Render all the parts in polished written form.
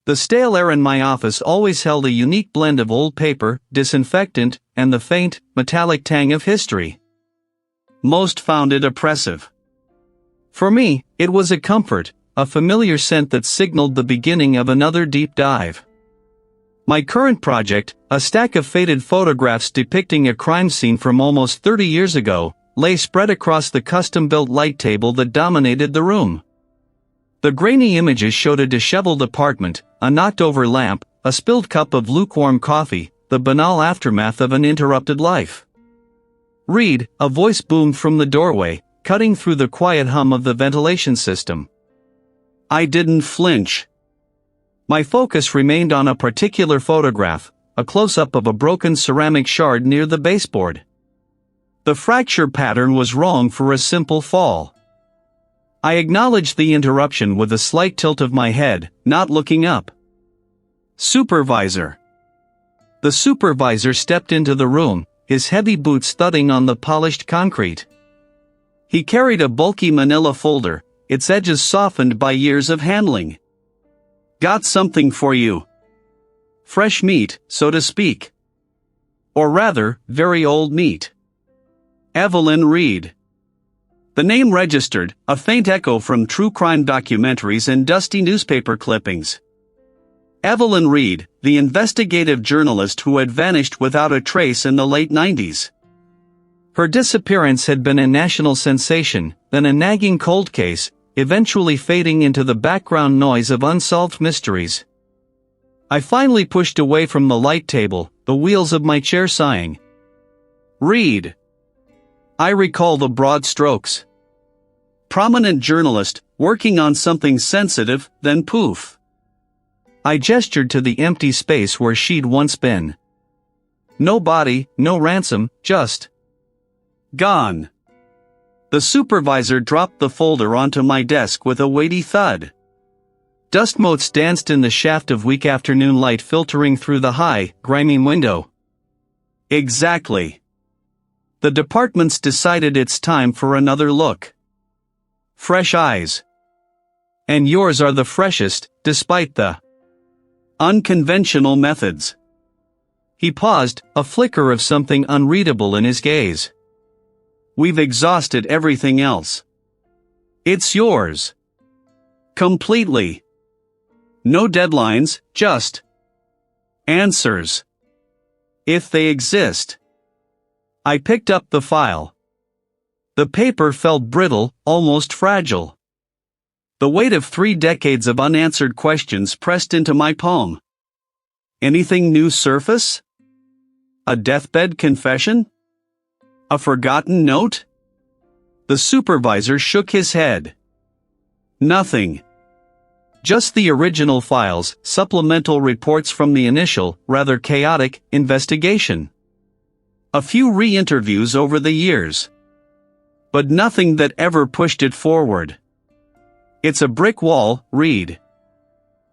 The stale air in my office always held a unique blend of old paper, disinfectant, and the faint, metallic tang of history. Most found it oppressive. For me, it was a comfort, a familiar scent that signaled the beginning of another deep dive. My current project, a stack of faded photographs depicting a crime scene from almost 30 years ago, lay spread across the custom-built light table that dominated the room. The grainy images showed a disheveled apartment, a knocked-over lamp, a spilled cup of lukewarm coffee, the banal aftermath of an interrupted life. "Reed," a voice boomed from the doorway, cutting through the quiet hum of the ventilation system. I didn't flinch. My focus remained on a particular photograph, a close-up of a broken ceramic shard near the baseboard. The fracture pattern was wrong for a simple fall. I acknowledged the interruption with a slight tilt of my head, not looking up. "Supervisor." The supervisor stepped into the room, his heavy boots thudding on the polished concrete. He carried a bulky manila folder, its edges softened by years of handling. "Got something for you. Fresh meat, so to speak. Or rather, very old meat. Evelyn Reed." The name registered, a faint echo from true crime documentaries and dusty newspaper clippings. Evelyn Reed, the investigative journalist who had vanished without a trace in the late 90s. Her disappearance had been a national sensation, then a nagging cold case, eventually fading into the background noise of unsolved mysteries. I finally pushed away from the light table, the wheels of my chair sighing. "Reed." I recall the broad strokes. Prominent journalist, working on something sensitive, then poof. I gestured to the empty space where she'd once been. No body, no ransom, just gone. The supervisor dropped the folder onto my desk with a weighty thud. Dust motes danced in the shaft of weak afternoon light filtering through the high, grimy window. Exactly. The department's decided it's time for another look. Fresh eyes. And yours are the freshest, despite the unconventional methods. He paused, a flicker of something unreadable in his gaze. We've exhausted everything else. It's yours. Completely. No deadlines, just answers. If they exist. I picked up the file. The paper felt brittle, almost fragile. The weight of 3 decades of unanswered questions pressed into my palm. Anything new surface? A deathbed confession? A forgotten note? The supervisor shook his head. Nothing. Just the original files, supplemental reports from the initial, rather chaotic, investigation. A few re-interviews over the years. But nothing that ever pushed it forward. It's a brick wall, Reed.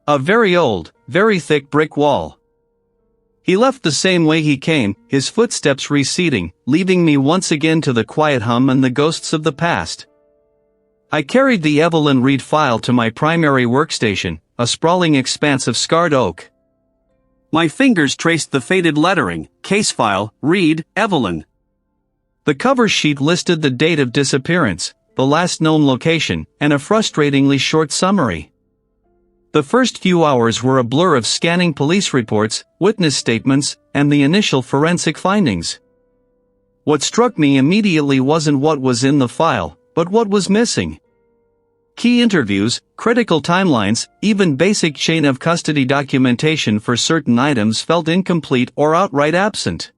A very old, very thick brick wall. He left the same way he came, his footsteps receding, leaving me once again to the quiet hum and the ghosts of the past. I carried the Evelyn Reed file to my primary workstation, a sprawling expanse of scarred oak. My fingers traced the faded lettering, case file, Reed, Evelyn. The cover sheet listed the date of disappearance, the last known location, and a frustratingly short summary. The first few hours were a blur of scanning police reports, witness statements, and the initial forensic findings. What struck me immediately wasn't what was in the file, but what was missing. Key interviews, critical timelines, even basic chain of custody documentation for certain items felt incomplete or outright absent.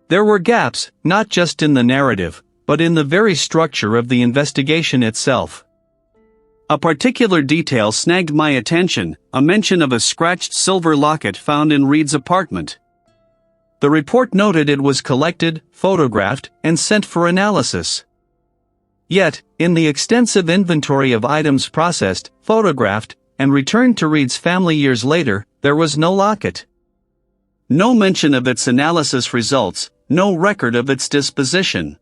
There were gaps, not just in the narrative, but in the very structure of the investigation itself. A particular detail snagged my attention, a mention of a scratched silver locket found in Reed's apartment. The report noted it was collected, photographed, and sent for analysis. Yet, in the extensive inventory of items processed, photographed, and returned to Reed's family years later, there was no locket. No mention of its analysis results, no record of its disposition.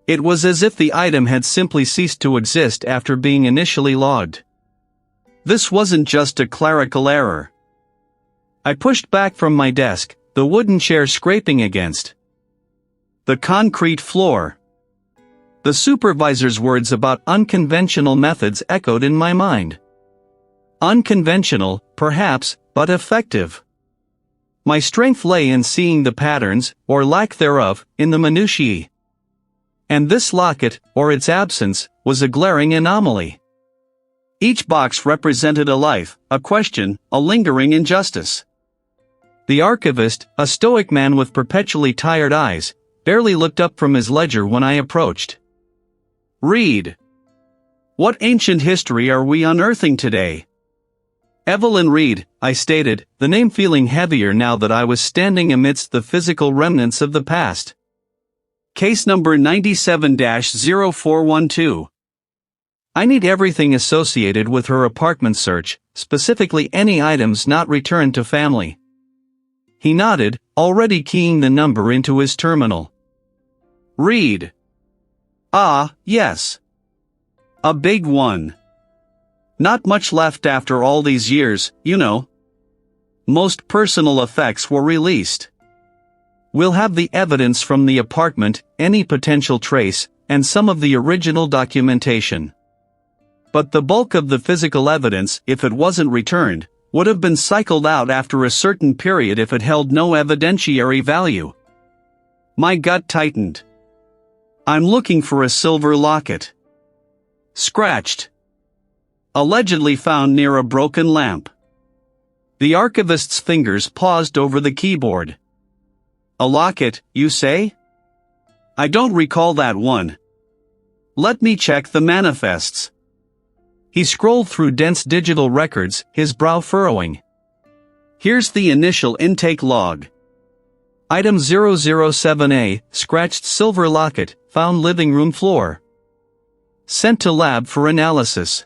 It was as if the item had simply ceased to exist after being initially logged. This wasn't just a clerical error. I pushed back from my desk, the wooden chair scraping against the concrete floor. The supervisor's words about unconventional methods echoed in my mind. Unconventional, perhaps, but effective. My strength lay in seeing the patterns, or lack thereof, in the minutiae. And this locket, or its absence, was a glaring anomaly. Each box represented a life, a question, a lingering injustice. The archivist, a stoic man with perpetually tired eyes, barely looked up from his ledger when I approached. "Reed. What ancient history are we unearthing today?" "Evelyn Reed," I stated, the name feeling heavier now that I was standing amidst the physical remnants of the past. Case number 97-0412. I need everything associated with her apartment search, specifically any items not returned to family. He nodded, already keying the number into his terminal. "Reed. Ah, yes. A big one. Not much left after all these years, you know. Most personal effects were released. We'll have the evidence from the apartment, any potential trace, and some of the original documentation. But the bulk of the physical evidence, if it wasn't returned, would have been cycled out after a certain period if it held no evidentiary value." My gut tightened. "I'm looking for a silver locket. Scratched. Allegedly found near a broken lamp." The archivist's fingers paused over the keyboard. "A locket, you say? I don't recall that one. Let me check the manifests." He scrolled through dense digital records, his brow furrowing. "Here's the initial intake log. Item 007A, scratched silver locket, found living room floor. Sent to lab for analysis."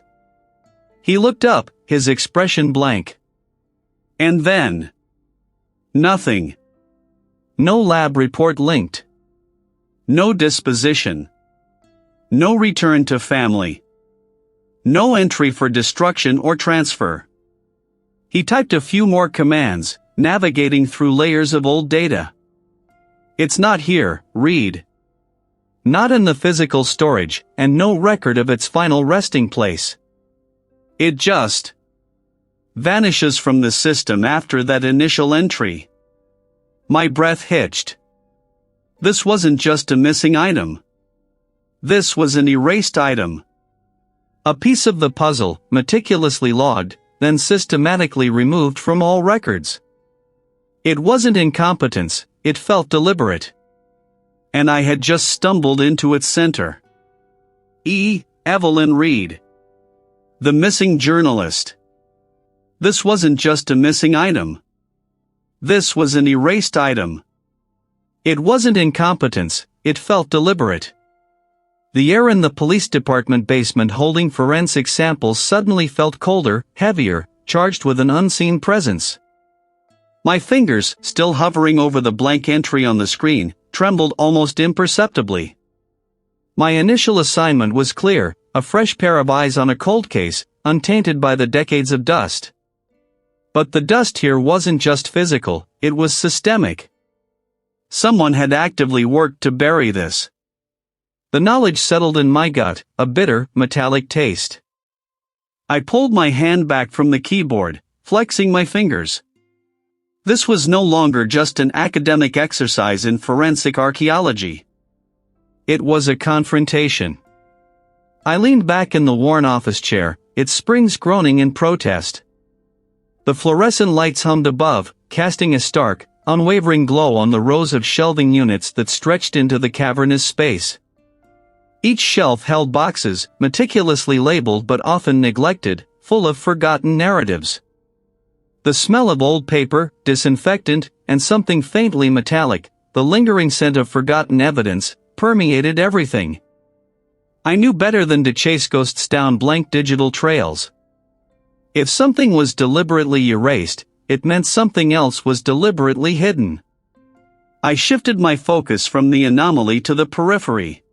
He looked up, his expression blank. "And then? Nothing. No lab report linked. No disposition. No return to family. No entry for destruction or transfer." He typed a few more commands, navigating through layers of old data. "It's not here, Reed. Not in the physical storage, and no record of its final resting place. It just vanishes from the system after that initial entry." My breath hitched. This wasn't just a missing item. This was an erased item. A piece of the puzzle, meticulously logged, then systematically removed from all records. It wasn't incompetence, it felt deliberate. And I had just stumbled into its center. Evelyn Reed. The missing journalist. This wasn't just a missing item. This was an erased item. It wasn't incompetence, it felt deliberate. The air in the police department basement holding forensic samples suddenly felt colder, heavier, charged with an unseen presence. My fingers, still hovering over the blank entry on the screen, trembled almost imperceptibly. My initial assignment was clear, a fresh pair of eyes on a cold case, untainted by the decades of dust. But the dust here wasn't just physical, it was systemic. Someone had actively worked to bury this. The knowledge settled in my gut, a bitter, metallic taste. I pulled my hand back from the keyboard, flexing my fingers. This was no longer just an academic exercise in forensic archaeology. It was a confrontation. I leaned back in the worn office chair, its springs groaning in protest. The fluorescent lights hummed above, casting a stark, unwavering glow on the rows of shelving units that stretched into the cavernous space. Each shelf held boxes, meticulously labeled but often neglected, full of forgotten narratives. The smell of old paper, disinfectant, and something faintly metallic, the lingering scent of forgotten evidence, permeated everything. I knew better than to chase ghosts down blank digital trails. If something was deliberately erased, it meant something else was deliberately hidden. I shifted my focus from the anomaly to the periphery.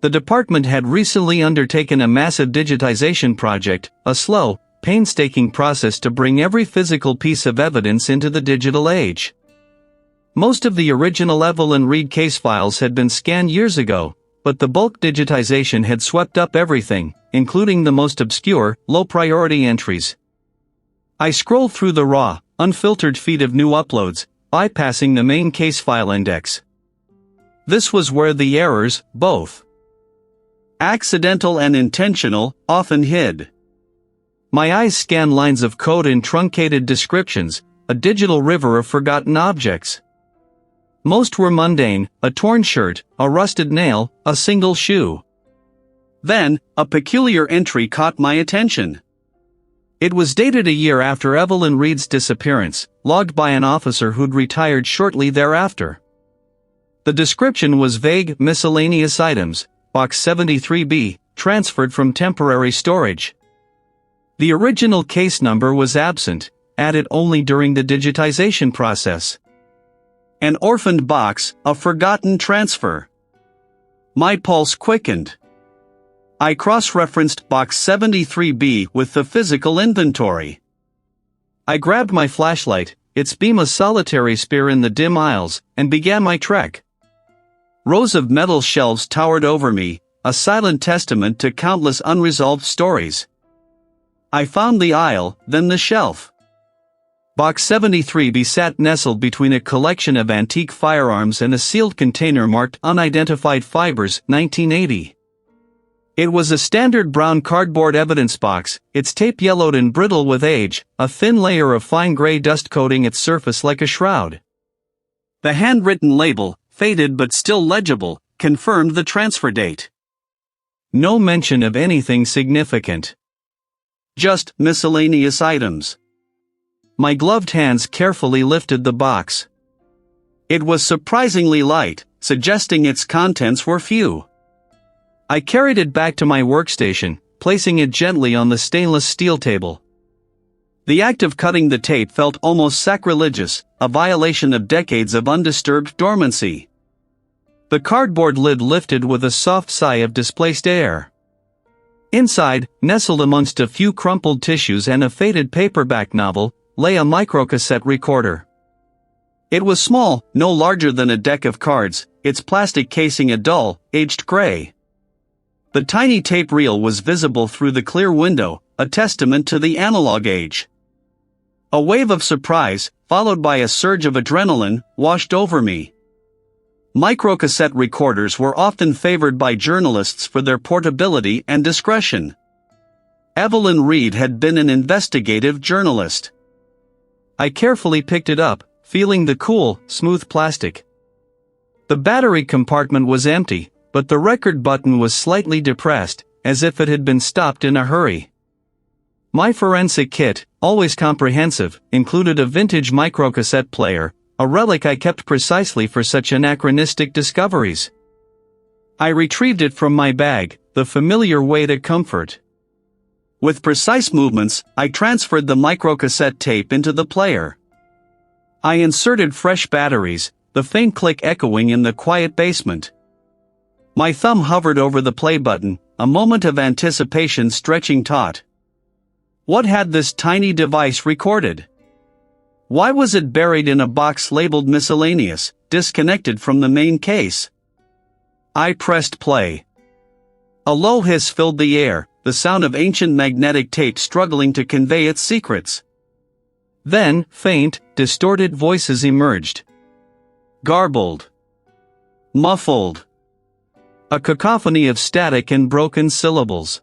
The department had recently undertaken a massive digitization project, a slow, painstaking process to bring every physical piece of evidence into the digital age. Most of the original Evelyn Reed case files had been scanned years ago, but the bulk digitization had swept up everything, including the most obscure, low-priority entries. I scrolled through the raw, unfiltered feed of new uploads, bypassing the main case file index. This was where the errors, both accidental and intentional, often hid. My eyes scanned lines of code and truncated descriptions, a digital river of forgotten objects. Most were mundane: a torn shirt, a rusted nail, a single shoe. Then, a peculiar entry caught my attention. It was dated a year after Evelyn Reed's disappearance, logged by an officer who'd retired shortly thereafter. The description was vague: miscellaneous items, Box 73B, transferred from temporary storage. The original case number was absent, added only during the digitization process. An orphaned box, a forgotten transfer. My pulse quickened. I cross-referenced Box 73B with the physical inventory. I grabbed my flashlight, its beam a solitary spear in the dim aisles, and began my trek. Rows of metal shelves towered over me, a silent testament to countless unresolved stories. I found the aisle, then the shelf. Box 73B sat nestled between a collection of antique firearms and a sealed container marked Unidentified Fibers, 1980. It was a standard brown cardboard evidence box, its tape yellowed and brittle with age, a thin layer of fine gray dust coating its surface like a shroud. The handwritten label, faded but still legible, confirmed the transfer date. No mention of anything significant. Just miscellaneous items. My gloved hands carefully lifted the box. It was surprisingly light, suggesting its contents were few. I carried it back to my workstation, placing it gently on the stainless steel table. The act of cutting the tape felt almost sacrilegious, a violation of decades of undisturbed dormancy. The cardboard lid lifted with a soft sigh of displaced air. Inside, nestled amongst a few crumpled tissues and a faded paperback novel, lay a microcassette recorder. It was small, no larger than a deck of cards, its plastic casing a dull, aged gray. The tiny tape reel was visible through the clear window, a testament to the analog age. A wave of surprise, followed by a surge of adrenaline, washed over me. Microcassette recorders were often favored by journalists for their portability and discretion. Evelyn Reed had been an investigative journalist. I carefully picked it up, feeling the cool, smooth plastic. The battery compartment was empty, but the record button was slightly depressed, as if it had been stopped in a hurry. My forensic kit, always comprehensive, included a vintage microcassette player, a relic I kept precisely for such anachronistic discoveries. I retrieved it from my bag, the familiar way to comfort. With precise movements, I transferred the microcassette tape into the player. I inserted fresh batteries, the faint click echoing in the quiet basement. My thumb hovered over the play button, a moment of anticipation stretching taut. What had this tiny device recorded? Why was it buried in a box labeled miscellaneous, disconnected from the main case? I pressed play. A low hiss filled the air, the sound of ancient magnetic tape struggling to convey its secrets. Then, faint, distorted voices emerged. Garbled. Muffled. A cacophony of static and broken syllables.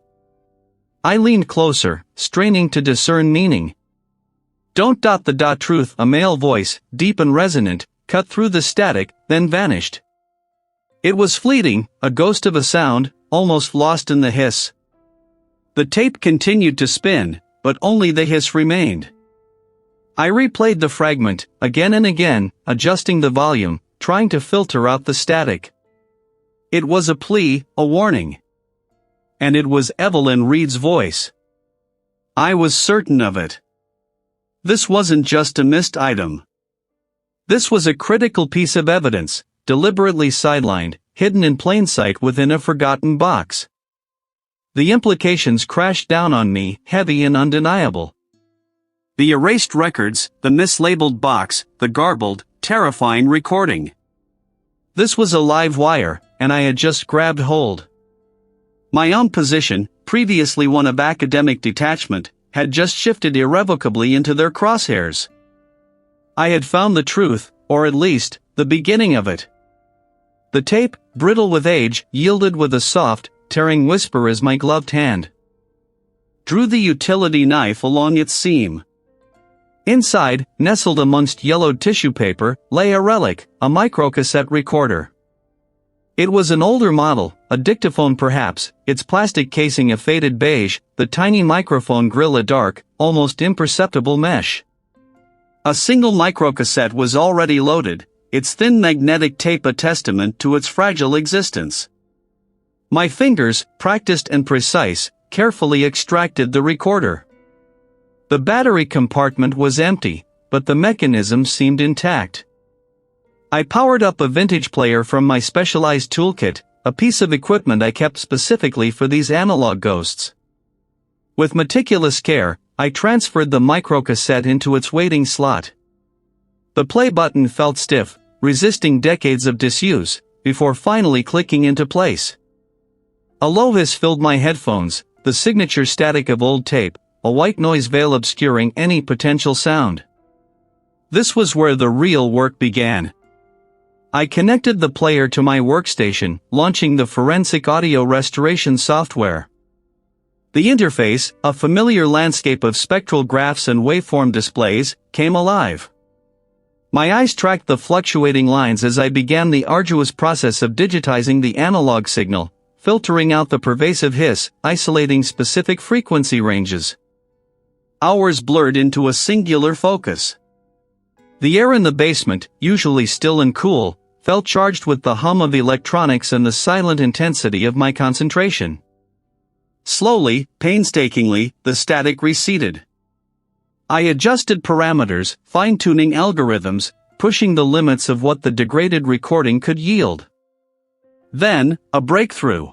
I leaned closer, straining to discern meaning. "Don't dot the dot truth," a male voice, deep and resonant, cut through the static, then vanished. It was fleeting, a ghost of a sound, almost lost in the hiss. The tape continued to spin, but only the hiss remained. I replayed the fragment, again and again, adjusting the volume, trying to filter out the static. It was a plea, a warning. And it was Evelyn Reed's voice. I was certain of it. This wasn't just a missed item. This was a critical piece of evidence, deliberately sidelined, hidden in plain sight within a forgotten box. The implications crashed down on me, heavy and undeniable. The erased records, the mislabeled box, the garbled, terrifying recording. This was a live wire, and I had just grabbed hold. My own position, previously one of academic detachment, had just shifted irrevocably into their crosshairs. I had found the truth, or at least, the beginning of it. The tape, brittle with age, yielded with a soft, tearing whisper as my gloved hand drew the utility knife along its seam. Inside, nestled amongst yellowed tissue paper, lay a relic, a microcassette recorder. It was an older model, a dictaphone perhaps, its plastic casing a faded beige, the tiny microphone grill a dark, almost imperceptible mesh. A single microcassette was already loaded, its thin magnetic tape a testament to its fragile existence. My fingers, practiced and precise, carefully extracted the recorder. The battery compartment was empty, but the mechanism seemed intact. I powered up a vintage player from my specialized toolkit, a piece of equipment I kept specifically for these analog ghosts. With meticulous care, I transferred the microcassette into its waiting slot. The play button felt stiff, resisting decades of disuse, before finally clicking into place. A low hiss filled my headphones, the signature static of old tape, a white noise veil obscuring any potential sound. This was where the real work began. I connected the player to my workstation, launching the forensic audio restoration software. The interface, a familiar landscape of spectral graphs and waveform displays, came alive. My eyes tracked the fluctuating lines as I began the arduous process of digitizing the analog signal, filtering out the pervasive hiss, isolating specific frequency ranges. Hours blurred into a singular focus. The air in the basement, usually still and cool, felt charged with the hum of electronics and the silent intensity of my concentration. Slowly, painstakingly, the static receded. I adjusted parameters, fine-tuning algorithms, pushing the limits of what the degraded recording could yield. Then, a breakthrough.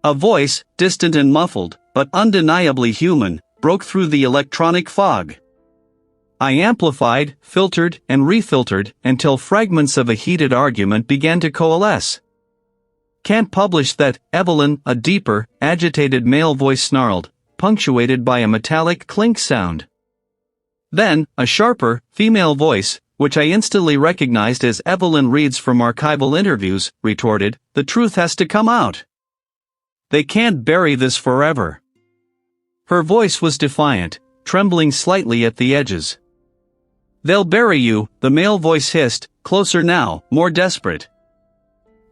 A voice, distant and muffled, but undeniably human, broke through the electronic fog. I amplified, filtered, and refiltered until fragments of a heated argument began to coalesce. "Can't publish that, Evelyn," a deeper, agitated male voice snarled, punctuated by a metallic clink sound. Then, a sharper, female voice, which I instantly recognized as Evelyn Reed's from archival interviews, retorted, "The truth has to come out. They can't bury this forever." Her voice was defiant, trembling slightly at the edges. "They'll bury you," the male voice hissed, closer now, more desperate.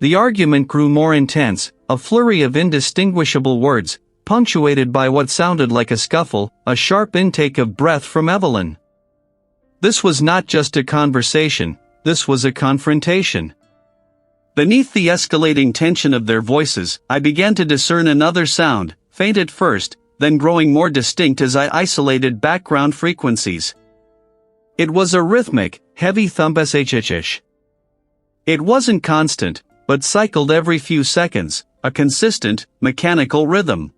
The argument grew more intense, a flurry of indistinguishable words, punctuated by what sounded like a scuffle, a sharp intake of breath from Evelyn. This was not just a conversation, this was a confrontation. Beneath the escalating tension of their voices, I began to discern another sound, faint at first, then growing more distinct as I isolated background frequencies. It was a rhythmic, heavy thump shhh. It wasn't constant, but cycled every few seconds, a consistent, mechanical rhythm.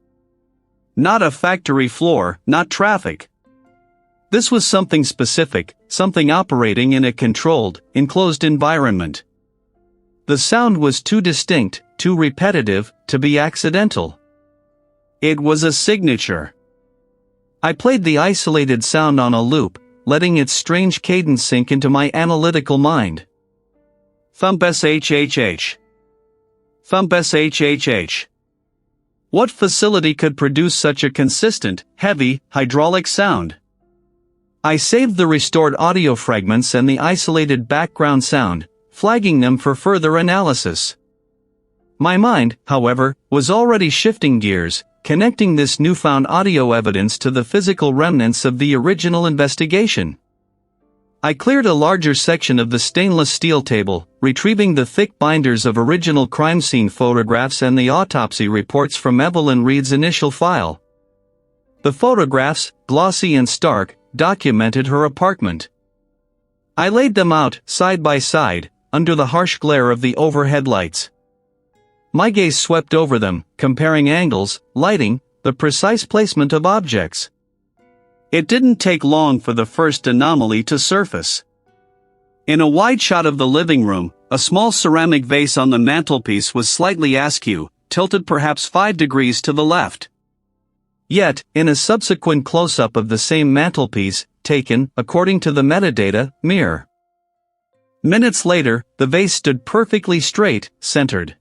Not a factory floor, not traffic. This was something specific, something operating in a controlled, enclosed environment. The sound was too distinct, too repetitive, to be accidental. It was a signature. I played the isolated sound on a loop, letting its strange cadence sink into my analytical mind. Thump shhh. Thump shhh. What facility could produce such a consistent, heavy, hydraulic sound? I saved the restored audio fragments and the isolated background sound, flagging them for further analysis. My mind, however, was already shifting gears, connecting this newfound audio evidence to the physical remnants of the original investigation. I cleared a larger section of the stainless steel table, retrieving the thick binders of original crime scene photographs and the autopsy reports from Evelyn Reed's initial file. The photographs, glossy and stark, documented her apartment. I laid them out, side by side, under the harsh glare of the overhead lights. My gaze swept over them, comparing angles, lighting, the precise placement of objects. It didn't take long for the first anomaly to surface. In a wide shot of the living room, a small ceramic vase on the mantelpiece was slightly askew, tilted perhaps 5 degrees to the left. Yet, in a subsequent close-up of the same mantelpiece, taken, according to the metadata, mirror. Minutes later, the vase stood perfectly straight, centered.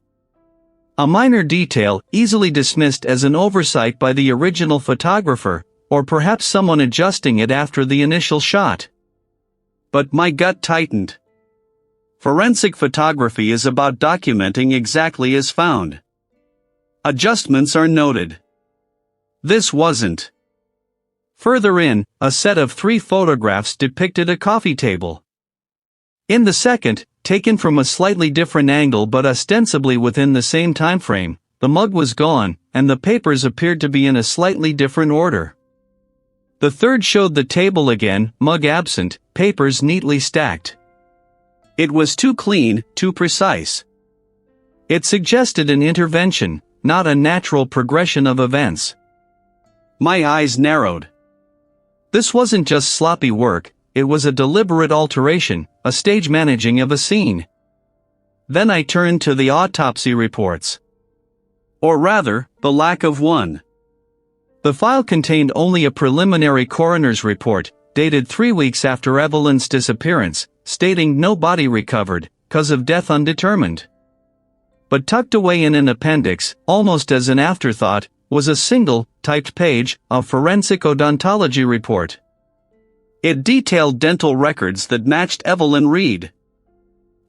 A minor detail, easily dismissed as an oversight by the original photographer, or perhaps someone adjusting it after the initial shot. But my gut tightened. Forensic photography is about documenting exactly as found. Adjustments are noted. This wasn't. Further in, a set of 3 photographs depicted a coffee table. In the second, taken from a slightly different angle but ostensibly within the same time frame, the mug was gone, and the papers appeared to be in a slightly different order. The third showed the table again, mug absent, papers neatly stacked. It was too clean, too precise. It suggested an intervention, not a natural progression of events. My eyes narrowed. This wasn't just sloppy work, it was a deliberate alteration, a stage managing of a scene. Then I turned to the autopsy reports. Or rather, the lack of one. The file contained only a preliminary coroner's report, dated 3 weeks after Evelyn's disappearance, stating no body recovered, cause of death undetermined. But tucked away in an appendix, almost as an afterthought, was a single, typed page, of forensic odontology report. It detailed dental records that matched Evelyn Reed.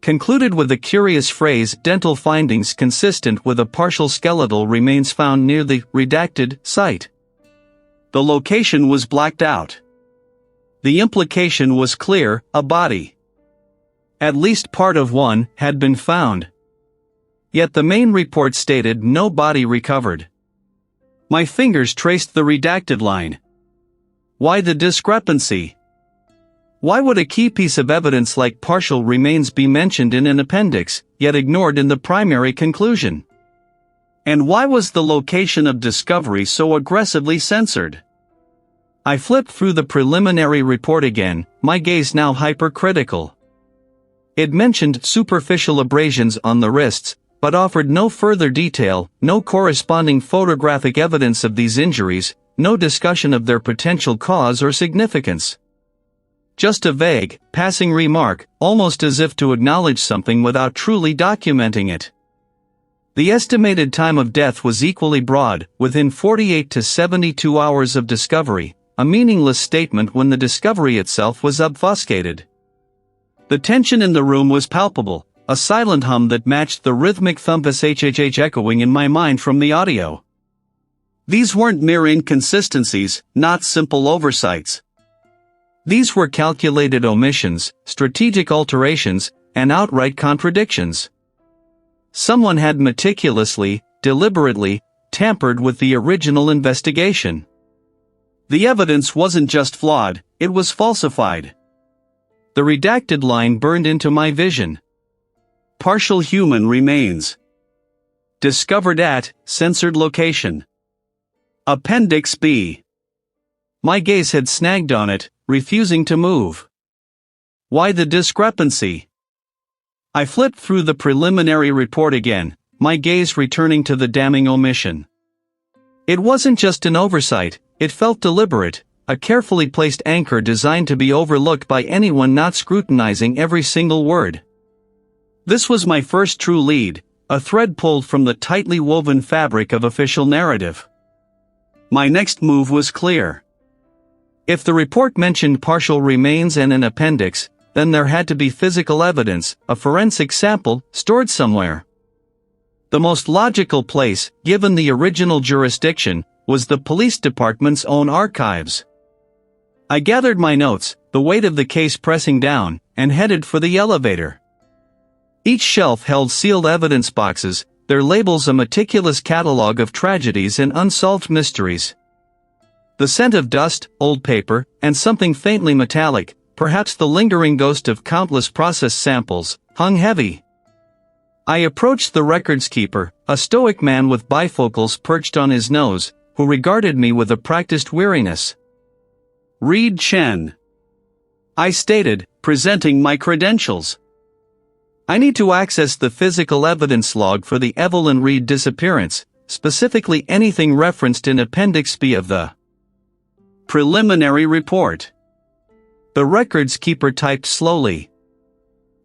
Concluded with the curious phrase, dental findings consistent with a partial skeletal remains found near the redacted site. The location was blacked out. The implication was clear, a body. At least part of one had been found. Yet the main report stated no body recovered. My fingers traced the redacted line. Why the discrepancy? Why would a key piece of evidence like partial remains be mentioned in an appendix, yet ignored in the primary conclusion? And why was the location of discovery so aggressively censored? I flipped through the preliminary report again, my gaze now hypercritical. It mentioned superficial abrasions on the wrists, but offered no further detail, no corresponding photographic evidence of these injuries, no discussion of their potential cause or significance. Just a vague, passing remark, almost as if to acknowledge something without truly documenting it. The estimated time of death was equally broad, within 48 to 72 hours of discovery, a meaningless statement when the discovery itself was obfuscated. The tension in the room was palpable, a silent hum that matched the rhythmic thumpus HHH echoing in my mind from the audio. These weren't mere inconsistencies, not simple oversights. These were calculated omissions, strategic alterations, and outright contradictions. Someone had meticulously, deliberately, tampered with the original investigation. The evidence wasn't just flawed, it was falsified. The redacted line burned into my vision. Partial human remains. Discovered at, censored location. Appendix B. My gaze had snagged on it, refusing to move. Why the discrepancy? I flipped through the preliminary report again, my gaze returning to the damning omission. It wasn't just an oversight, it felt deliberate, a carefully placed anchor designed to be overlooked by anyone not scrutinizing every single word. This was my first true lead, a thread pulled from the tightly woven fabric of official narrative. My next move was clear. If the report mentioned partial remains and an appendix, then there had to be physical evidence, a forensic sample, stored somewhere. The most logical place, given the original jurisdiction, was the police department's own archives. I gathered my notes, the weight of the case pressing down, and headed for the elevator. Each shelf held sealed evidence boxes, their labels a meticulous catalog of tragedies and unsolved mysteries. The scent of dust, old paper, and something faintly metallic, perhaps the lingering ghost of countless process samples, hung heavy. I approached the records keeper, a stoic man with bifocals perched on his nose, who regarded me with a practiced weariness. "Reed Chen," I stated, presenting my credentials. "I need to access the physical evidence log for the Evelyn Reed disappearance, specifically anything referenced in Appendix B of the preliminary report." The records keeper typed slowly,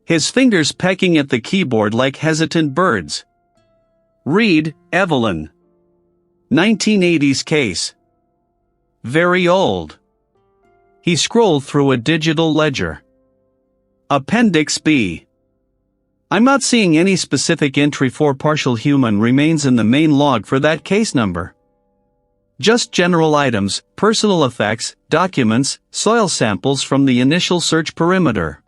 his fingers pecking at the keyboard like hesitant birds. "Reed, Evelyn. 1980s case. Very old." He scrolled through a digital ledger. "Appendix B. I'm not seeing any specific entry for partial human remains in the main log for that case number. Just general items, personal effects, documents, soil samples from the initial search perimeter."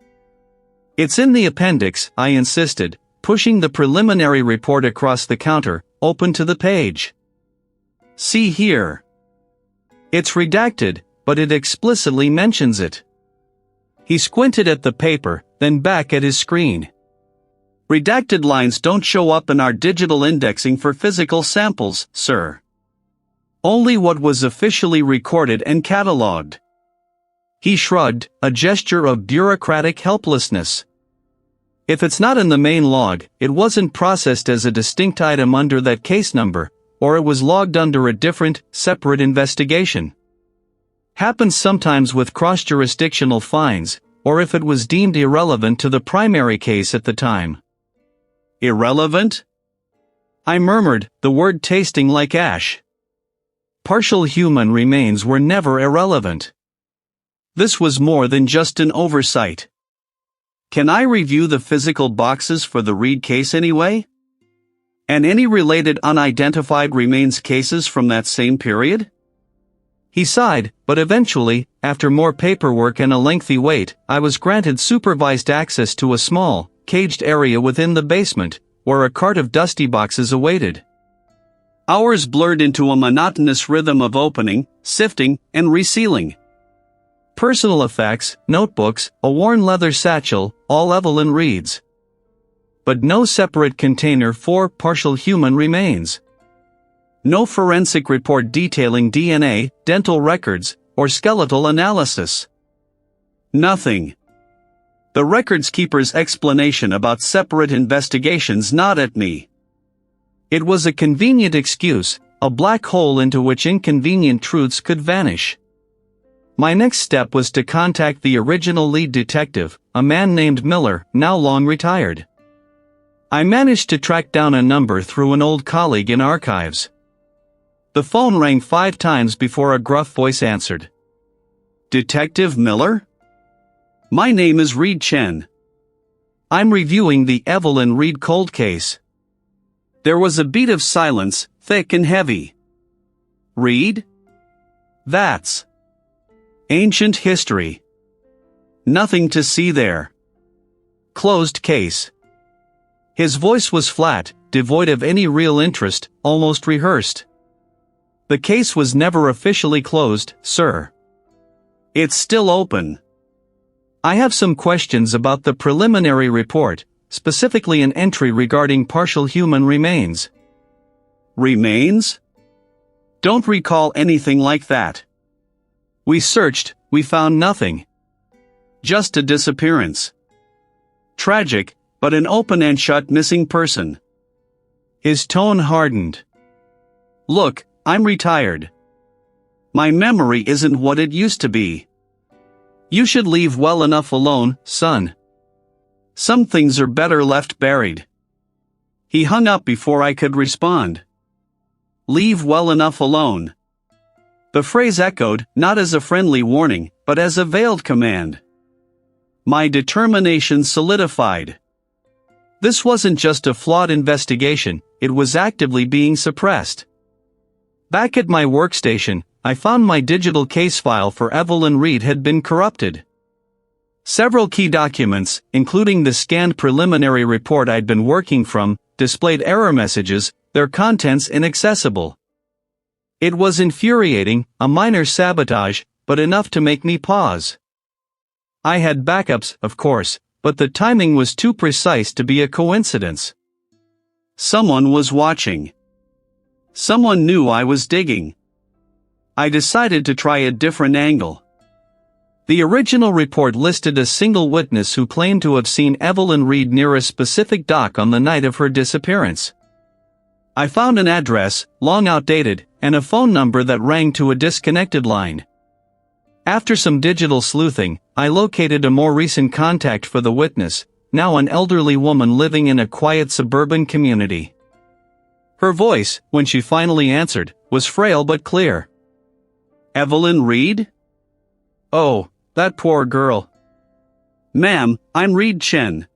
"It's in the appendix," I insisted, pushing the preliminary report across the counter, open to the page. "See here. It's redacted, but it explicitly mentions it." He squinted at the paper, then back at his screen. "Redacted lines don't show up in our digital indexing for physical samples, sir. Only what was officially recorded and catalogued." He shrugged, a gesture of bureaucratic helplessness. "If it's not in the main log, it wasn't processed as a distinct item under that case number, or it was logged under a different, separate investigation. Happens sometimes with cross-jurisdictional fines, or if it was deemed irrelevant to the primary case at the time." "Irrelevant?" I murmured, the word tasting like ash. Partial human remains were never irrelevant. This was more than just an oversight. "Can I review the physical boxes for the Reed case anyway? And any related unidentified remains cases from that same period?" He sighed, but eventually, after more paperwork and a lengthy wait, I was granted supervised access to a small, caged area within the basement, where a cart of dusty boxes awaited. Hours blurred into a monotonous rhythm of opening, sifting, and resealing. Personal effects, notebooks, a worn leather satchel, all Evelyn Reed's. But no separate container for partial human remains. No forensic report detailing DNA, dental records, or skeletal analysis. Nothing. The records keeper's explanation about separate investigations gnawed at me. It was a convenient excuse, a black hole into which inconvenient truths could vanish. My next step was to contact the original lead detective, a man named Miller, now long retired. I managed to track down a number through an old colleague in archives. The phone rang 5 times before a gruff voice answered. "Detective Miller? My name is Reed Chen. I'm reviewing the Evelyn Reed cold case." There was a beat of silence, thick and heavy. "Reed? That's ancient history. Nothing to see there. Closed case." His voice was flat, devoid of any real interest, almost rehearsed. "The case was never officially closed, sir. It's still open. I have some questions about the preliminary report, specifically an entry regarding partial human remains." "Remains? Don't recall anything like that. We searched, we found nothing. Just a disappearance. Tragic, but an open and shut missing person." His tone hardened. "Look, I'm retired. My memory isn't what it used to be. You should leave well enough alone, son. Some things are better left buried." He hung up before I could respond. Leave well enough alone. The phrase echoed, not as a friendly warning, but as a veiled command. My determination solidified. This wasn't just a flawed investigation, it was actively being suppressed. Back at my workstation, I found my digital case file for Evelyn Reed had been corrupted. Several key documents, including the scanned preliminary report I'd been working from, displayed error messages, their contents inaccessible. It was infuriating, a minor sabotage, but enough to make me pause. I had backups, of course, but the timing was too precise to be a coincidence. Someone was watching. Someone knew I was digging. I decided to try a different angle. The original report listed a single witness who claimed to have seen Evelyn Reed near a specific dock on the night of her disappearance. I found an address, long outdated, and a phone number that rang to a disconnected line. After some digital sleuthing, I located a more recent contact for the witness, now an elderly woman living in a quiet suburban community. Her voice, when she finally answered, was frail but clear. "Evelyn Reed? Oh, that poor girl. Ma'am, I'm Reed Chen.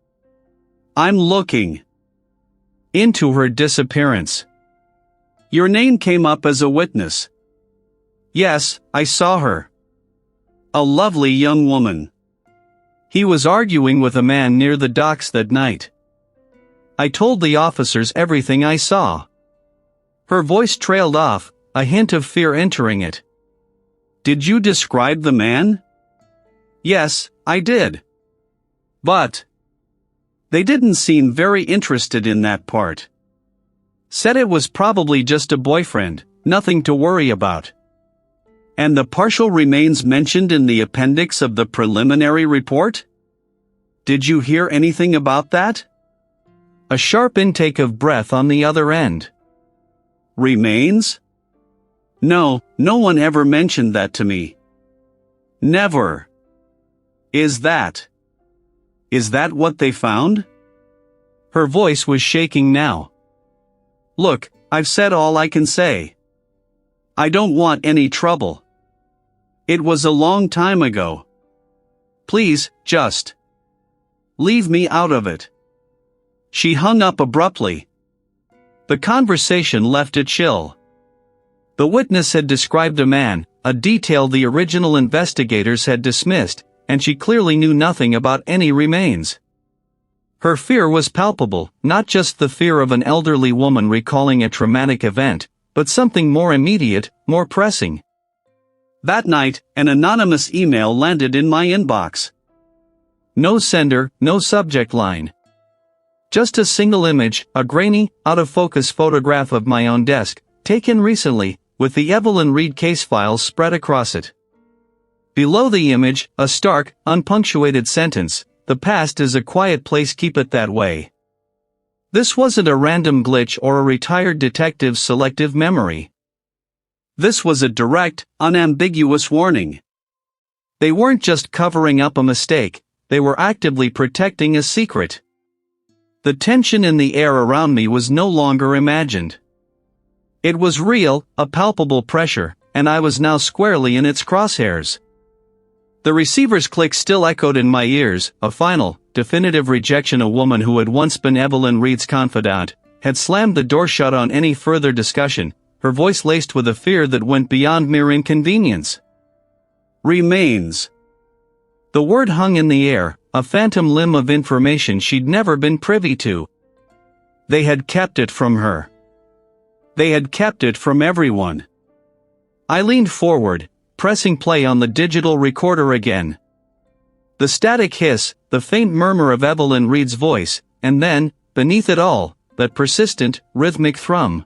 I'm looking into her disappearance. Your name came up as a witness." "Yes, I saw her. A lovely young woman. He was arguing with a man near the docks that night. I told the officers everything I saw." Her voice trailed off, a hint of fear entering it. "Did you describe the man?" "Yes, I did. But they didn't seem very interested in that part. Said it was probably just a boyfriend, nothing to worry about." "And the partial remains mentioned in the appendix of the preliminary report? Did you hear anything about that?" A sharp intake of breath on the other end. "Remains? No, no one ever mentioned that to me. Never. Is that what they found?" Her voice was shaking now. "Look, I've said all I can say. I don't want any trouble. It was a long time ago. Please, just leave me out of it." She hung up abruptly. The conversation left a chill. The witness had described a man, a detail the original investigators had dismissed, and she clearly knew nothing about any remains. Her fear was palpable, not just the fear of an elderly woman recalling a traumatic event, but something more immediate, more pressing. That night, an anonymous email landed in my inbox. No sender, no subject line. Just a single image, a grainy, out-of-focus photograph of my own desk, taken recently, with the Evelyn Reed case files spread across it. Below the image, a stark, unpunctuated sentence: "The past is a quiet place, keep it that way." This wasn't a random glitch or a retired detective's selective memory. This was a direct, unambiguous warning. They weren't just covering up a mistake, they were actively protecting a secret. The tension in the air around me was no longer imagined. It was real, a palpable pressure, and I was now squarely in its crosshairs. The receiver's click still echoed in my ears, a final, definitive rejection. A woman who had once been Evelyn Reed's confidant had slammed the door shut on any further discussion, her voice laced with a fear that went beyond mere inconvenience. "Remains." The word hung in the air, a phantom limb of information she'd never been privy to. They had kept it from her. They had kept it from everyone. I leaned forward, pressing play on the digital recorder again. The static hiss, the faint murmur of Evelyn Reed's voice, and then, beneath it all, that persistent, rhythmic thrum.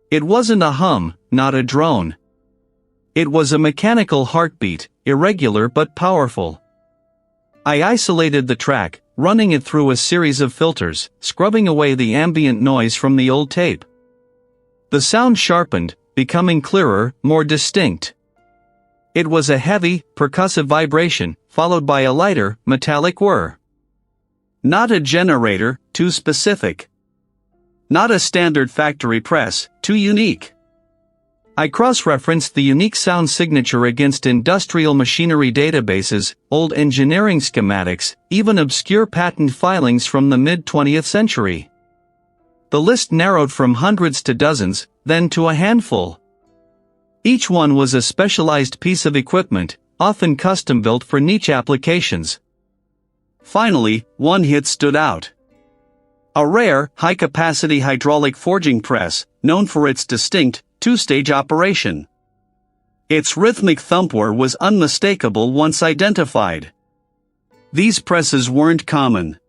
It wasn't a hum, not a drone. It was a mechanical heartbeat, irregular but powerful. I isolated the track, running it through a series of filters, scrubbing away the ambient noise from the old tape. The sound sharpened, becoming clearer, more distinct. It was a heavy, percussive vibration, followed by a lighter, metallic whir. Not a generator, too specific. Not a standard factory press, too unique. I cross-referenced the unique sound signature against industrial machinery databases, old engineering schematics, even obscure patent filings from the mid-20th century. The list narrowed from hundreds to dozens, then to a handful. Each one was a specialized piece of equipment, often custom-built for niche applications. Finally, one hit stood out. A rare, high-capacity hydraulic forging press, known for its distinct, two-stage operation. Its rhythmic thump whir was unmistakable once identified. These presses weren't common.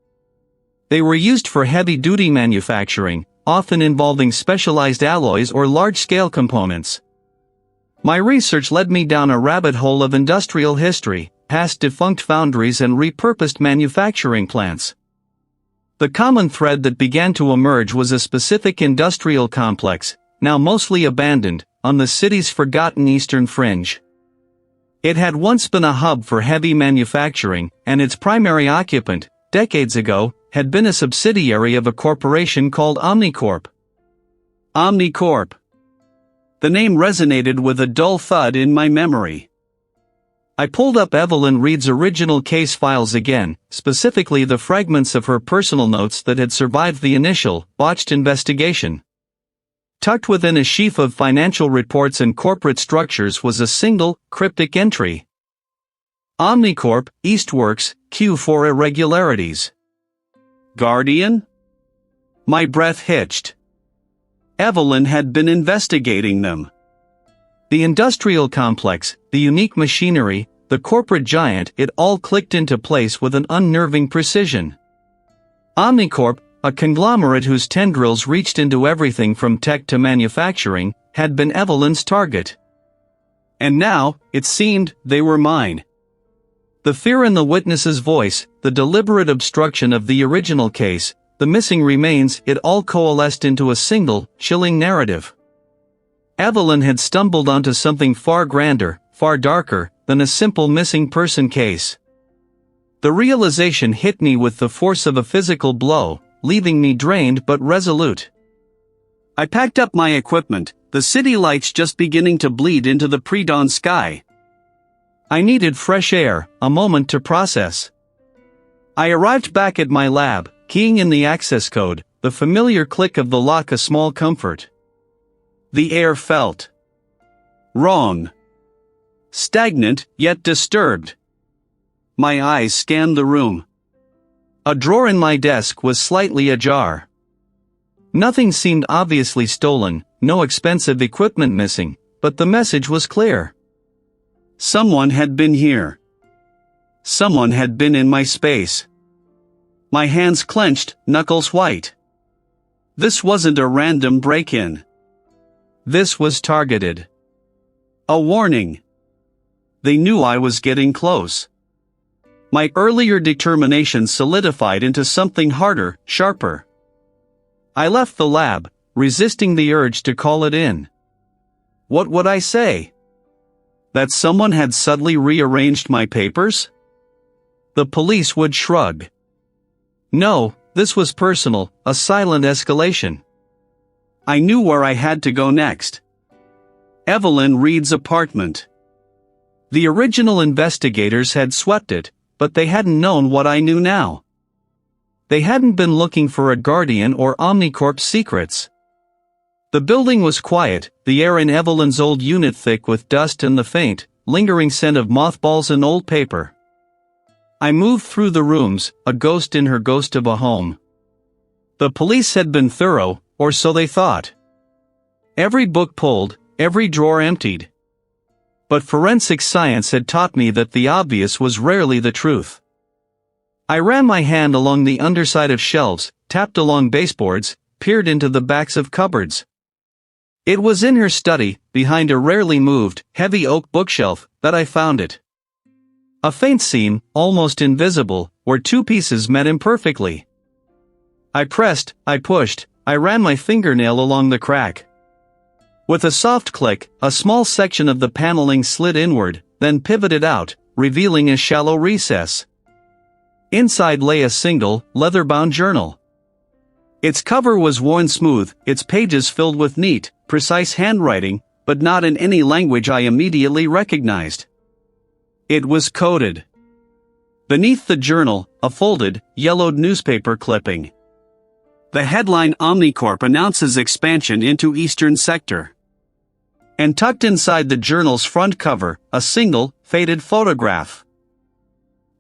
They were used for heavy-duty manufacturing, often involving specialized alloys or large-scale components. My research led me down a rabbit hole of industrial history, past defunct foundries and repurposed manufacturing plants. The common thread that began to emerge was a specific industrial complex, now mostly abandoned, on the city's forgotten eastern fringe. It had once been a hub for heavy manufacturing, and its primary occupant, decades ago, had been a subsidiary of a corporation called Omnicorp. Omnicorp. The name resonated with a dull thud in my memory. I pulled up Evelyn Reed's original case files again, specifically the fragments of her personal notes that had survived the initial, botched investigation. Tucked within a sheaf of financial reports and corporate structures was a single, cryptic entry. Omnicorp, Eastworks, Q for irregularities. Guardian? My breath hitched. Evelyn had been investigating them. The industrial complex, the unique machinery, the corporate giant, it all clicked into place with an unnerving precision. Omnicorp, a conglomerate whose tendrils reached into everything from tech to manufacturing, had been Evelyn's target. And now, it seemed, they were mine. The fear in the witness's voice, the deliberate obstruction of the original case, the missing remains, it all coalesced into a single, chilling narrative. Evelyn had stumbled onto something far grander, far darker, than a simple missing person case. The realization hit me with the force of a physical blow, leaving me drained but resolute. I packed up my equipment, the city lights just beginning to bleed into the pre-dawn sky. I needed fresh air, a moment to process. I arrived back at my lab, keying in the access code, the familiar click of the lock a small comfort. The air felt wrong. Stagnant, yet disturbed. My eyes scanned the room. A drawer in my desk was slightly ajar. Nothing seemed obviously stolen, no expensive equipment missing, but the message was clear. Someone had been here. Someone had been in my space. My hands clenched, knuckles white. This wasn't a random break-in. This was targeted. A warning. They knew I was getting close. My earlier determination solidified into something harder, sharper. I left the lab, resisting the urge to call it in. What would I say? That someone had subtly rearranged my papers? The police would shrug. No, this was personal, a silent escalation. I knew where I had to go next. Evelyn Reed's apartment. The original investigators had swept it, but they hadn't known what I knew now. They hadn't been looking for a Guardian or Omnicorp secrets. The building was quiet, the air in Evelyn's old unit thick with dust and the faint, lingering scent of mothballs and old paper. I moved through the rooms, a ghost in her ghost of a home. The police had been thorough, or so they thought. Every book pulled, every drawer emptied. But forensic science had taught me that the obvious was rarely the truth. I ran my hand along the underside of shelves, tapped along baseboards, peered into the backs of cupboards. It was in her study, behind a rarely moved, heavy oak bookshelf, that I found it. A faint seam, almost invisible, where two pieces met imperfectly. I pressed, I pushed, I ran my fingernail along the crack. With a soft click, a small section of the paneling slid inward, then pivoted out, revealing a shallow recess. Inside lay a single, leather-bound journal. Its cover was worn smooth, its pages filled with neat, precise handwriting, but not in any language I immediately recognized. It was coded. Beneath the journal, a folded, yellowed newspaper clipping. The headline Omnicorp announces expansion into Eastern Sector. And tucked inside the journal's front cover, a single, faded photograph.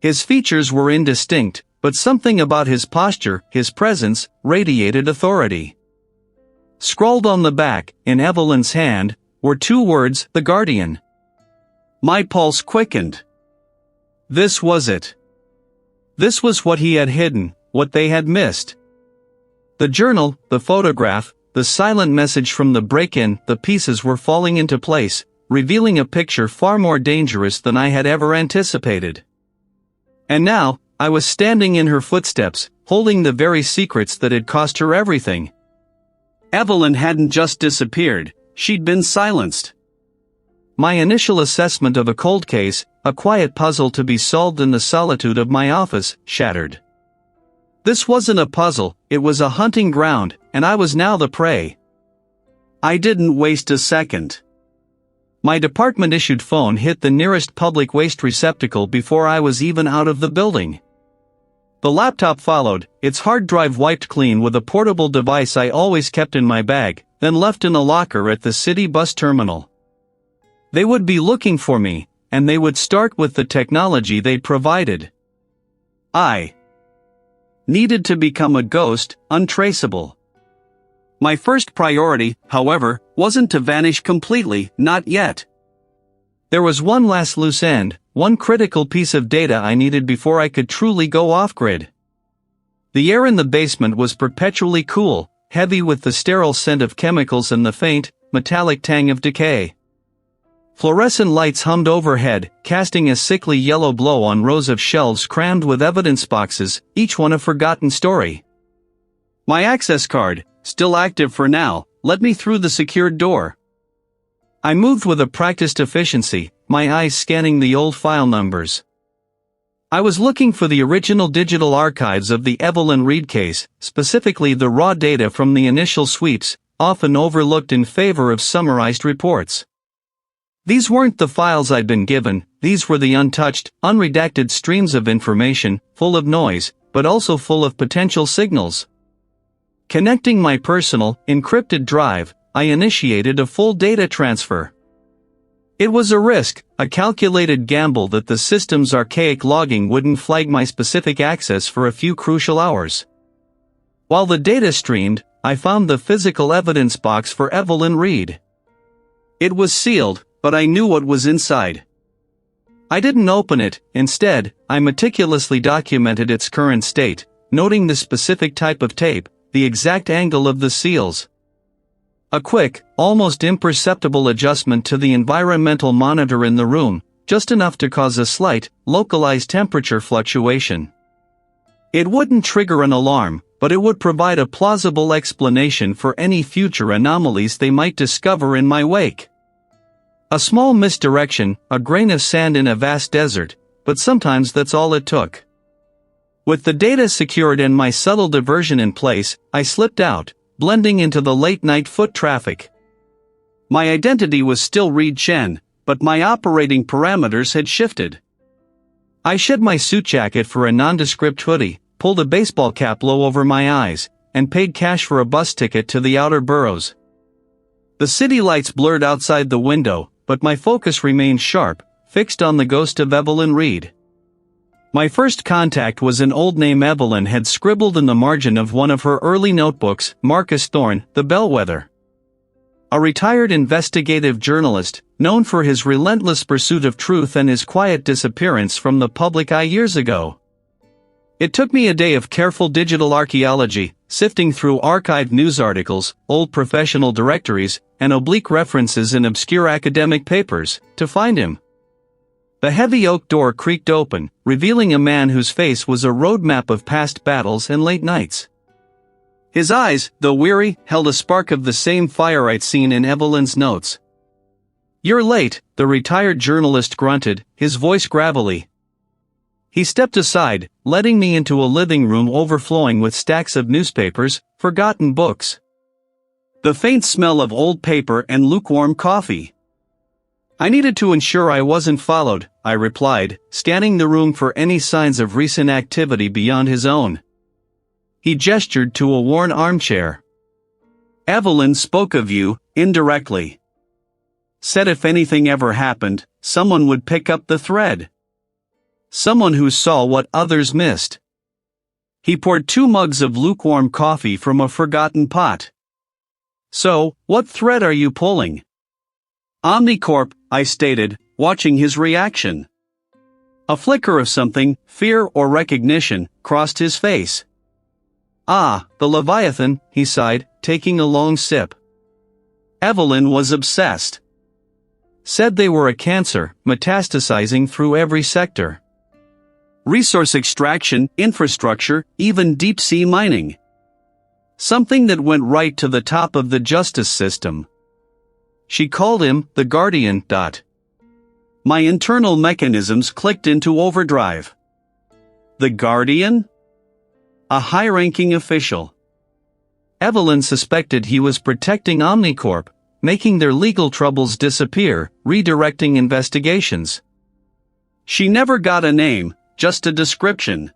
His features were indistinct, but something about his posture, his presence, radiated authority. Scrawled on the back, in Evelyn's hand, were two words, The Guardian. My pulse quickened. This was it. This was what he had hidden, what they had missed. The journal, the photograph, the silent message from the break-in, the pieces were falling into place, revealing a picture far more dangerous than I had ever anticipated. And now, I was standing in her footsteps, holding the very secrets that had cost her everything. Evelyn hadn't just disappeared, she'd been silenced. My initial assessment of a cold case, a quiet puzzle to be solved in the solitude of my office, shattered. This wasn't a puzzle, it was a hunting ground, and I was now the prey. I didn't waste a second. My department-issued phone hit the nearest public waste receptacle before I was even out of the building. The laptop followed, its hard drive wiped clean with a portable device I always kept in my bag, then left in a locker at the city bus terminal. They would be looking for me, and they would start with the technology they provided. I needed to become a ghost, untraceable. My first priority, however, wasn't to vanish completely, not yet. There was one last loose end, one critical piece of data I needed before I could truly go off-grid. The air in the basement was perpetually cool, heavy with the sterile scent of chemicals and the faint, metallic tang of decay. Fluorescent lights hummed overhead, casting a sickly yellow glow on rows of shelves crammed with evidence boxes, each one a forgotten story. My access card, still active for now, led me through the secured door. I moved with a practiced efficiency, my eyes scanning the old file numbers. I was looking for the original digital archives of the Evelyn Reed case, specifically the raw data from the initial sweeps, often overlooked in favor of summarized reports. These weren't the files I'd been given, these were the untouched, unredacted streams of information, full of noise, but also full of potential signals. Connecting my personal, encrypted drive, I initiated a full data transfer. It was a risk, a calculated gamble that the system's archaic logging wouldn't flag my specific access for a few crucial hours. While the data streamed, I found the physical evidence box for Evelyn Reed. It was sealed, but I knew what was inside. I didn't open it, instead, I meticulously documented its current state, noting the specific type of tape, the exact angle of the seals. A quick, almost imperceptible adjustment to the environmental monitor in the room, just enough to cause a slight, localized temperature fluctuation. It wouldn't trigger an alarm, but it would provide a plausible explanation for any future anomalies they might discover in my wake. A small misdirection, a grain of sand in a vast desert, but sometimes that's all it took. With the data secured and my subtle diversion in place, I slipped out, blending into the late-night foot traffic. My identity was still Reed Chen, but my operating parameters had shifted. I shed my suit jacket for a nondescript hoodie, pulled a baseball cap low over my eyes, and paid cash for a bus ticket to the outer boroughs. The city lights blurred outside the window, but my focus remained sharp, fixed on the ghost of Evelyn Reed. My first contact was an old name Evelyn had scribbled in the margin of one of her early notebooks, Marcus Thorne, the Bellwether. A retired investigative journalist, known for his relentless pursuit of truth and his quiet disappearance from the public eye years ago. It took me a day of careful digital archaeology, sifting through archived news articles, old professional directories, and oblique references in obscure academic papers, to find him. The heavy oak door creaked open, revealing a man whose face was a roadmap of past battles and late nights. His eyes, though weary, held a spark of the same fire I'd seen in Evelyn's notes. "You're late," the retired journalist grunted, his voice gravelly. He stepped aside, letting me into a living room overflowing with stacks of newspapers, forgotten books. The faint smell of old paper and lukewarm coffee. "I needed to ensure I wasn't followed," I replied, scanning the room for any signs of recent activity beyond his own. He gestured to a worn armchair. "Evelyn spoke of you, indirectly. Said if anything ever happened, someone would pick up the thread. Someone who saw what others missed." He poured 2 mugs of lukewarm coffee from a forgotten pot. "So, what thread are you pulling?" "Omnicorp," I stated, watching his reaction. A flicker of something, fear or recognition, crossed his face. Ah, the Leviathan, he sighed, taking a long sip. Evelyn was obsessed. Said they were a cancer, metastasizing through every sector. Resource extraction, infrastructure, even deep-sea mining. Something that went right to the top of the justice system. She called him the Guardian. My internal mechanisms clicked into overdrive. The Guardian? A high-ranking official. Evelyn suspected he was protecting Omnicorp, making their legal troubles disappear, redirecting investigations. She never got a name, just a description.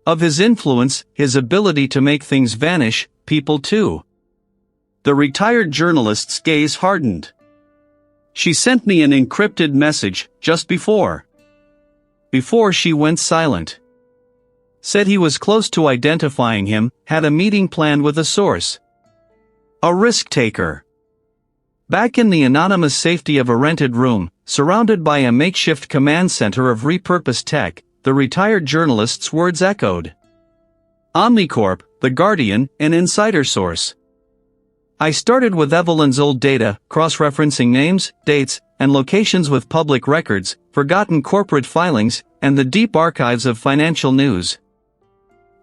Of his influence, his ability to make things vanish, people too. The retired journalist's gaze hardened. She sent me an encrypted message, just before she went silent. Said he was close to identifying him, had a meeting planned with a source. A risk-taker. Back in the anonymous safety of a rented room, surrounded by a makeshift command center of repurposed tech, the retired journalist's words echoed. Omnicorp, the Guardian, an insider source. I started with Evelyn's old data, cross-referencing names, dates, and locations with public records, forgotten corporate filings, and the deep archives of financial news.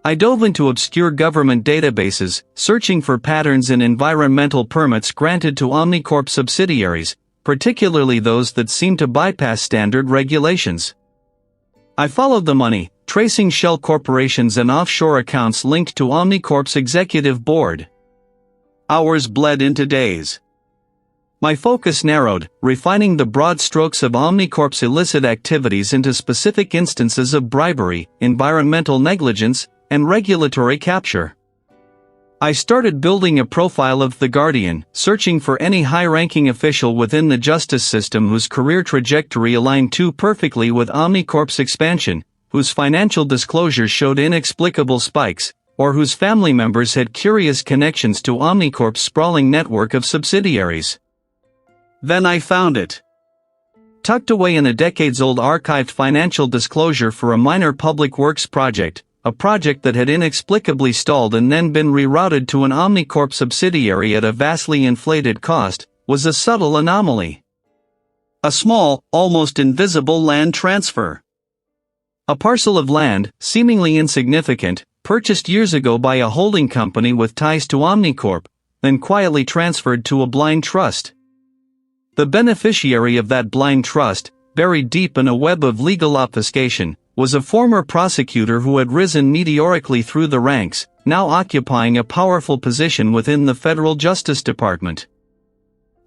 I dove into obscure government databases, searching for patterns in environmental permits granted to Omnicorp subsidiaries, particularly those that seemed to bypass standard regulations. I followed the money, tracing shell corporations and offshore accounts linked to Omnicorp's executive board. Hours bled into days. My focus narrowed, refining the broad strokes of Omnicorp's illicit activities into specific instances of bribery, environmental negligence, and regulatory capture. I started building a profile of the Guardian, searching for any high-ranking official within the justice system whose career trajectory aligned too perfectly with Omnicorp's expansion, whose financial disclosures showed inexplicable spikes, or whose family members had curious connections to Omnicorp's sprawling network of subsidiaries. Then I found it. Tucked away in a decades-old archived financial disclosure for a minor public works project, a project that had inexplicably stalled and then been rerouted to an Omnicorp subsidiary at a vastly inflated cost, was a subtle anomaly. A small, almost invisible land transfer. A parcel of land, seemingly insignificant, purchased years ago by a holding company with ties to Omnicorp, then quietly transferred to a blind trust. The beneficiary of that blind trust, buried deep in a web of legal obfuscation, was a former prosecutor who had risen meteorically through the ranks, now occupying a powerful position within the federal Justice Department.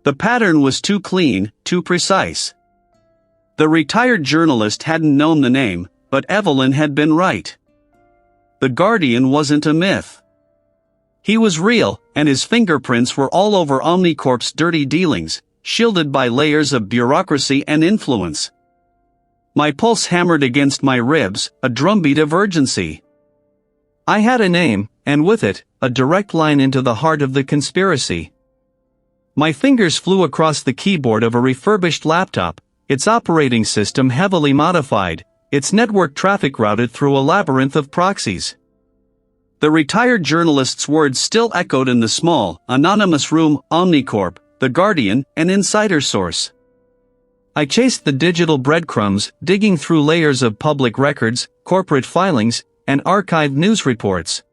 The pattern was too clean, too precise. The retired journalist hadn't known the name, but Evelyn had been right. The Guardian wasn't a myth. He was real, and his fingerprints were all over Omnicorp's dirty dealings, shielded by layers of bureaucracy and influence. My pulse hammered against my ribs, a drumbeat of urgency. I had a name, and with it, a direct line into the heart of the conspiracy. My fingers flew across the keyboard of a refurbished laptop, its operating system heavily modified, its network traffic routed through a labyrinth of proxies. The retired journalist's words still echoed in the small, anonymous room. Omnicorp, the Guardian, an insider source. I chased the digital breadcrumbs, digging through layers of public records, corporate filings, and archived news reports.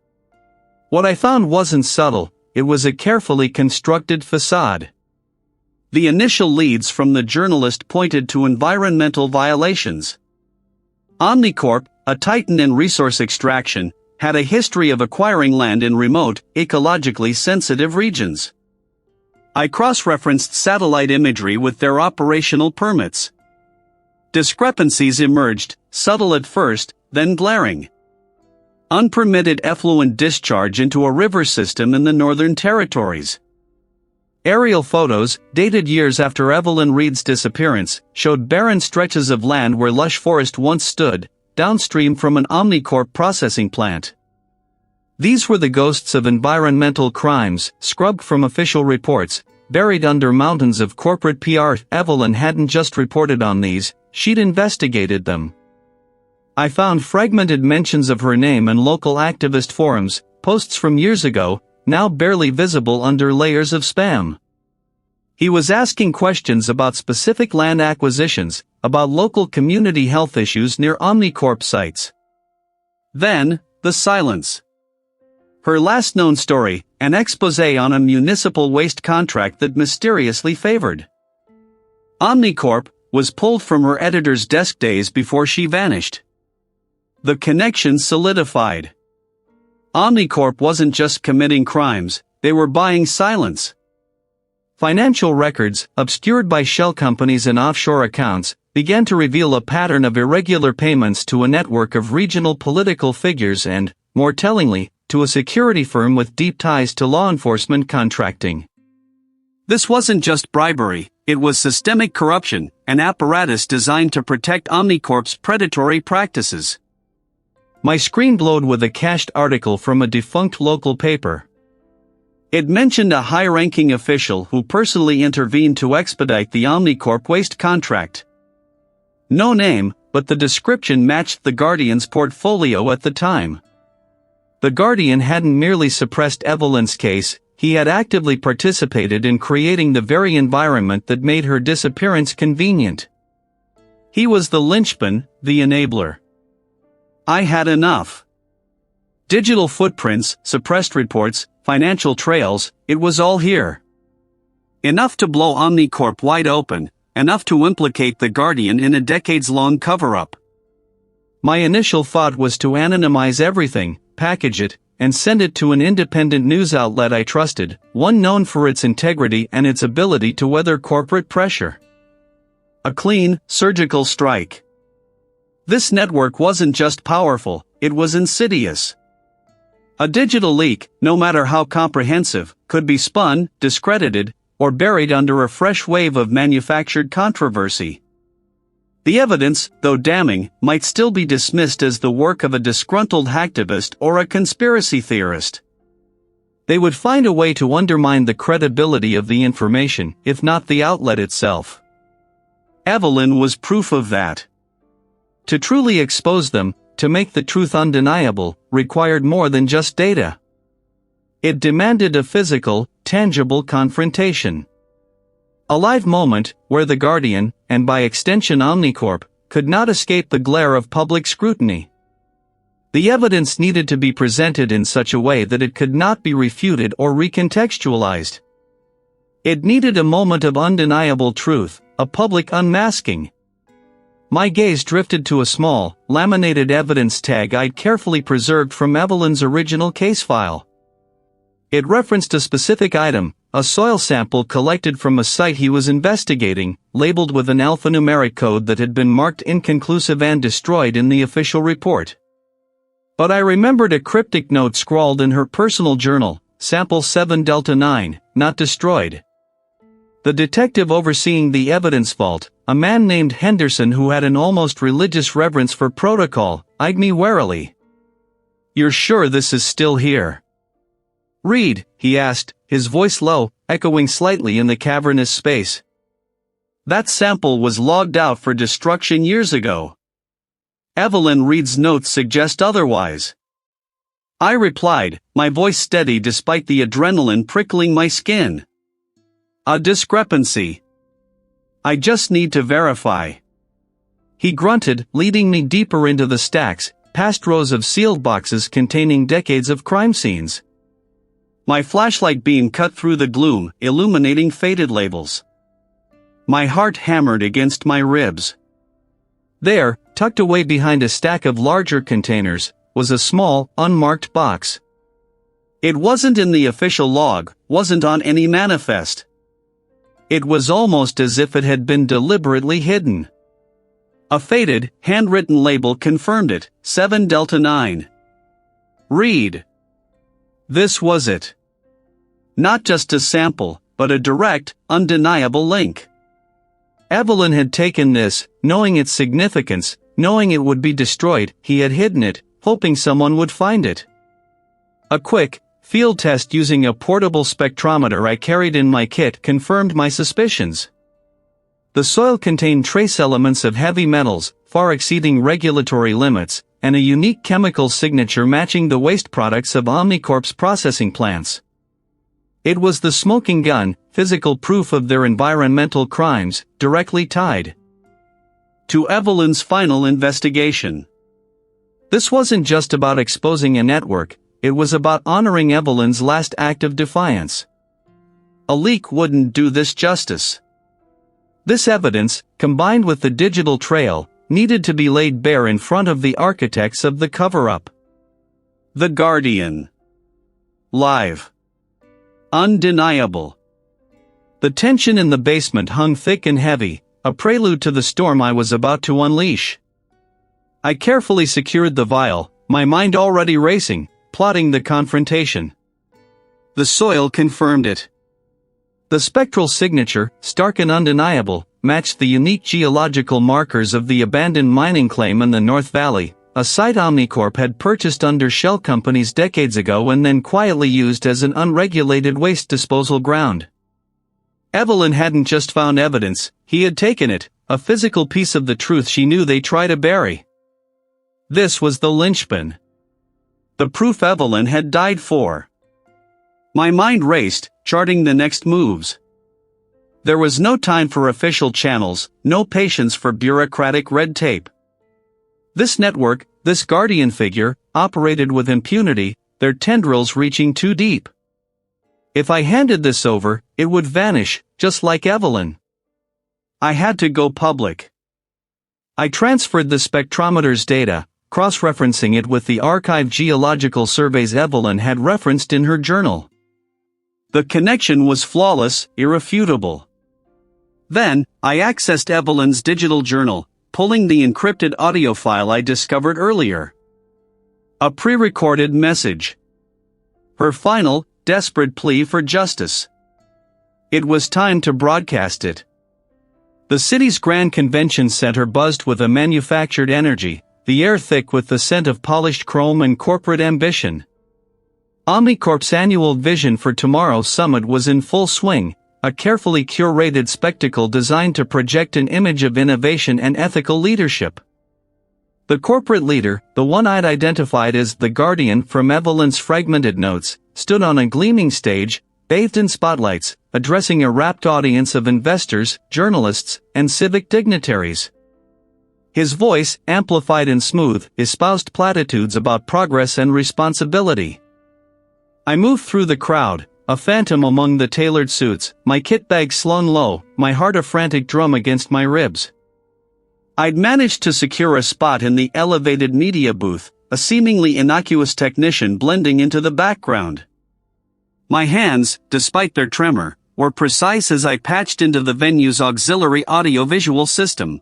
What I found wasn't subtle, it was a carefully constructed facade. The initial leads from the journalist pointed to environmental violations. Omnicorp, a titan in resource extraction, had a history of acquiring land in remote, ecologically sensitive regions. I cross-referenced satellite imagery with their operational permits. Discrepancies emerged, subtle at first, then glaring. Unpermitted effluent discharge into a river system in the Northern Territories. Aerial photos, dated years after Evelyn Reed's disappearance, showed barren stretches of land where lush forest once stood, downstream from an Omnicorp processing plant. These were the ghosts of environmental crimes, scrubbed from official reports, buried under mountains of corporate PR. Evelyn hadn't just reported on these, she'd investigated them. I found fragmented mentions of her name in local activist forums, posts from years ago, now barely visible under layers of spam. He was asking questions about specific land acquisitions, about local community health issues near Omnicorp sites. Then, the silence. Her last known story, an exposé on a municipal waste contract that mysteriously favored Omnicorp, was pulled from her editor's desk days before she vanished. The connection solidified. Omnicorp wasn't just committing crimes, they were buying silence. Financial records, obscured by shell companies and offshore accounts, began to reveal a pattern of irregular payments to a network of regional political figures and, more tellingly, to a security firm with deep ties to law enforcement contracting. This wasn't just bribery, it was systemic corruption, an apparatus designed to protect Omnicorp's predatory practices. My screen glowed with a cached article from a defunct local paper. It mentioned a high-ranking official who personally intervened to expedite the Omnicorp waste contract. No name, but the description matched the Guardian's portfolio at the time. The Guardian hadn't merely suppressed Evelyn's case, he had actively participated in creating the very environment that made her disappearance convenient. He was the linchpin, the enabler. I had enough. Digital footprints, suppressed reports, financial trails, it was all here. Enough to blow Omnicorp wide open, enough to implicate the Guardian in a decades-long cover-up. My initial thought was to anonymize everything, package it, and send it to an independent news outlet I trusted, one known for its integrity and its ability to weather corporate pressure. A clean, surgical strike. This network wasn't just powerful, it was insidious. A digital leak, no matter how comprehensive, could be spun, discredited, or buried under a fresh wave of manufactured controversy. The evidence, though damning, might still be dismissed as the work of a disgruntled hacktivist or a conspiracy theorist. They would find a way to undermine the credibility of the information, if not the outlet itself. Evelyn was proof of that. To truly expose them, to make the truth undeniable, required more than just data. It demanded a physical, tangible confrontation. A live moment, where the Guardian, and by extension Omnicorp, could not escape the glare of public scrutiny. The evidence needed to be presented in such a way that it could not be refuted or recontextualized. It needed a moment of undeniable truth, a public unmasking. My gaze drifted to a small, laminated evidence tag I'd carefully preserved from Evelyn's original case file. It referenced a specific item, a soil sample collected from a site he was investigating, labeled with an alphanumeric code that had been marked inconclusive and destroyed in the official report. But I remembered a cryptic note scrawled in her personal journal, sample 7 Delta 9, not destroyed. The detective overseeing the evidence vault, a man named Henderson who had an almost religious reverence for protocol, eyed me warily. "You're sure this is still here?" "Reed," he asked, his voice low, echoing slightly in the cavernous space. "That sample was logged out for destruction years ago." Evelyn Reed's notes suggest otherwise. I replied, my voice steady despite the adrenaline prickling my skin. "A discrepancy. I just need to verify." He grunted, leading me deeper into the stacks, past rows of sealed boxes containing decades of crime scenes. My flashlight beam cut through the gloom, illuminating faded labels. My heart hammered against my ribs. There, tucked away behind a stack of larger containers, was a small, unmarked box. It wasn't in the official log, wasn't on any manifest. It was almost as if it had been deliberately hidden. A faded, handwritten label confirmed it, 7 Delta 9. Reed. This was it. Not just a sample, but a direct, undeniable link. Evelyn had taken this, knowing its significance, knowing it would be destroyed, he had hidden it, hoping someone would find it. A quick, field test using a portable spectrometer I carried in my kit confirmed my suspicions. The soil contained trace elements of heavy metals, far exceeding regulatory limits, and a unique chemical signature matching the waste products of Omnicorp's processing plants. It was the smoking gun, physical proof of their environmental crimes, directly tied to Evelyn's final investigation. This wasn't just about exposing a network, it was about honoring Evelyn's last act of defiance. A leak wouldn't do this justice. This evidence, combined with the digital trail, needed to be laid bare in front of the architects of the cover-up. The Guardian. Live. Undeniable. The tension in the basement hung thick and heavy, a prelude to the storm I was about to unleash. I carefully secured the vial, my mind already racing, plotting the confrontation. The soil confirmed it. The spectral signature, stark and undeniable, matched the unique geological markers of the abandoned mining claim in the North Valley, a site Omnicorp had purchased under shell companies decades ago and then quietly used as an unregulated waste disposal ground. Evelyn hadn't just found evidence, he had taken it, a physical piece of the truth she knew they try to bury. This was the linchpin. The proof Evelyn had died for. My mind raced, charting the next moves. There was no time for official channels, no patience for bureaucratic red tape. This network, this guardian figure, operated with impunity, their tendrils reaching too deep. If I handed this over, it would vanish, just like Evelyn. I had to go public. I transferred the spectrometer's data, cross-referencing it with the archived geological surveys Evelyn had referenced in her journal. The connection was flawless, irrefutable. Then, I accessed Evelyn's digital journal, pulling the encrypted audio file I discovered earlier. A pre-recorded message. Her final, desperate plea for justice. It was time to broadcast it. The city's Grand Convention Center buzzed with a manufactured energy, the air thick with the scent of polished chrome and corporate ambition. Omnicorp's annual vision for tomorrow's summit was in full swing, a carefully curated spectacle designed to project an image of innovation and ethical leadership. The corporate leader, the one I'd identified as the Guardian from Evelyn's fragmented notes, stood on a gleaming stage, bathed in spotlights, addressing a rapt audience of investors, journalists, and civic dignitaries. His voice, amplified and smooth, espoused platitudes about progress and responsibility. I moved through the crowd, a phantom among the tailored suits, my kit bag slung low, my heart a frantic drum against my ribs. I'd managed to secure a spot in the elevated media booth, a seemingly innocuous technician blending into the background. My hands, despite their tremor, were precise as I patched into the venue's auxiliary audio-visual system.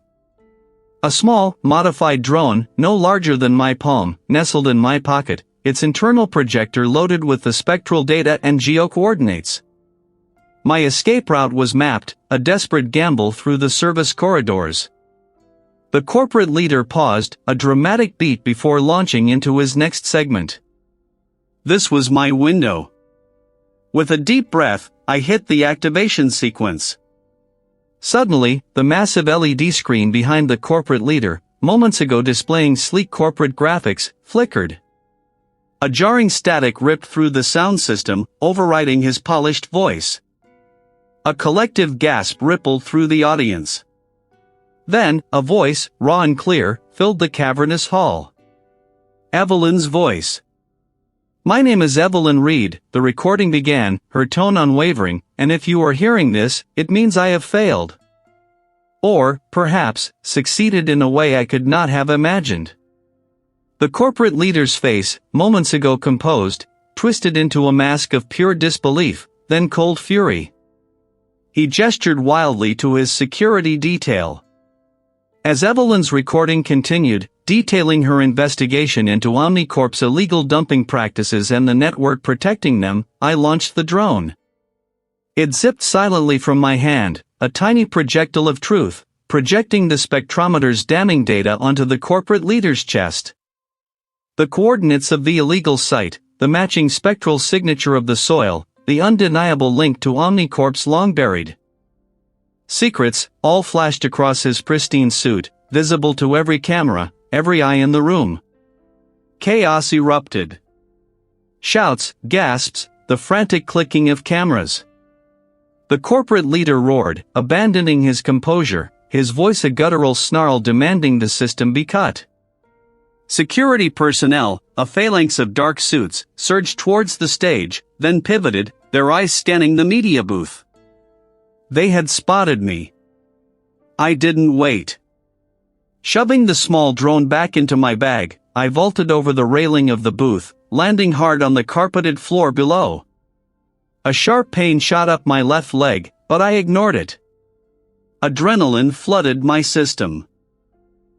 A small, modified drone, no larger than my palm, nestled in my pocket, its internal projector loaded with the spectral data and geo-coordinates. My escape route was mapped, a desperate gamble through the service corridors. The corporate leader paused, a dramatic beat before launching into his next segment. This was my window. With a deep breath, I hit the activation sequence. Suddenly, the massive LED screen behind the corporate leader, moments ago displaying sleek corporate graphics, flickered. A jarring static ripped through the sound system, overriding his polished voice. A collective gasp rippled through the audience. Then, a voice, raw and clear, filled the cavernous hall. Evelyn's voice. My name is Evelyn Reed, the recording began, her tone unwavering, and if you are hearing this, it means I have failed. Or, perhaps, succeeded in a way I could not have imagined. The corporate leader's face, moments ago composed, twisted into a mask of pure disbelief, then cold fury. He gestured wildly to his security detail. As Evelyn's recording continued, detailing her investigation into Omnicorp's illegal dumping practices and the network protecting them, I launched the drone. It zipped silently from my hand, a tiny projectile of truth, projecting the spectrometer's damning data onto the corporate leader's chest. The coordinates of the illegal site, the matching spectral signature of the soil, the undeniable link to Omnicorp's long-buried secrets, all flashed across his pristine suit, visible to every camera, every eye in the room. Chaos erupted. Shouts, gasps, the frantic clicking of cameras. The corporate leader roared, abandoning his composure, his voice a guttural snarl demanding the system be cut. Security personnel, a phalanx of dark suits, surged towards the stage, then pivoted, their eyes scanning the media booth. They had spotted me. I didn't wait. Shoving the small drone back into my bag, I vaulted over the railing of the booth, landing hard on the carpeted floor below. A sharp pain shot up my left leg, but I ignored it. Adrenaline flooded my system.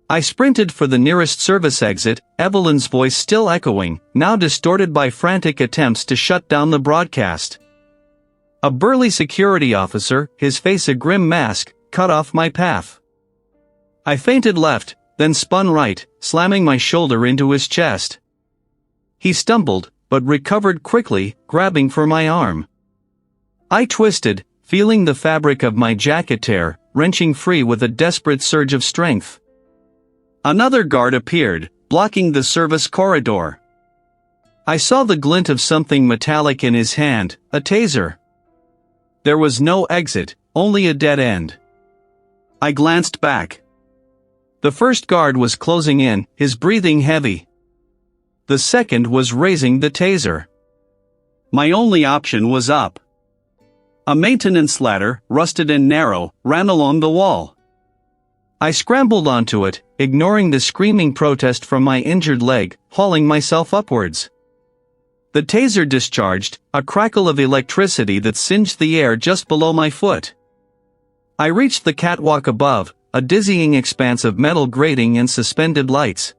I sprinted for the nearest service exit, Evelyn's voice still echoing, now distorted by frantic attempts to shut down the broadcast. A burly security officer, his face a grim mask, cut off my path. I feinted left, then spun right, slamming my shoulder into his chest. He stumbled, but recovered quickly, grabbing for my arm. I twisted, feeling the fabric of my jacket tear, wrenching free with a desperate surge of strength. Another guard appeared, blocking the service corridor. I saw the glint of something metallic in his hand, a taser. There was no exit, only a dead end. I glanced back. The first guard was closing in, his breathing heavy. The second was raising the taser. My only option was up. A maintenance ladder, rusted and narrow, ran along the wall. I scrambled onto it, ignoring the screaming protest from my injured leg, hauling myself upwards. The taser discharged, a crackle of electricity that singed the air just below my foot. I reached the catwalk above, a dizzying expanse of metal grating and suspended lights.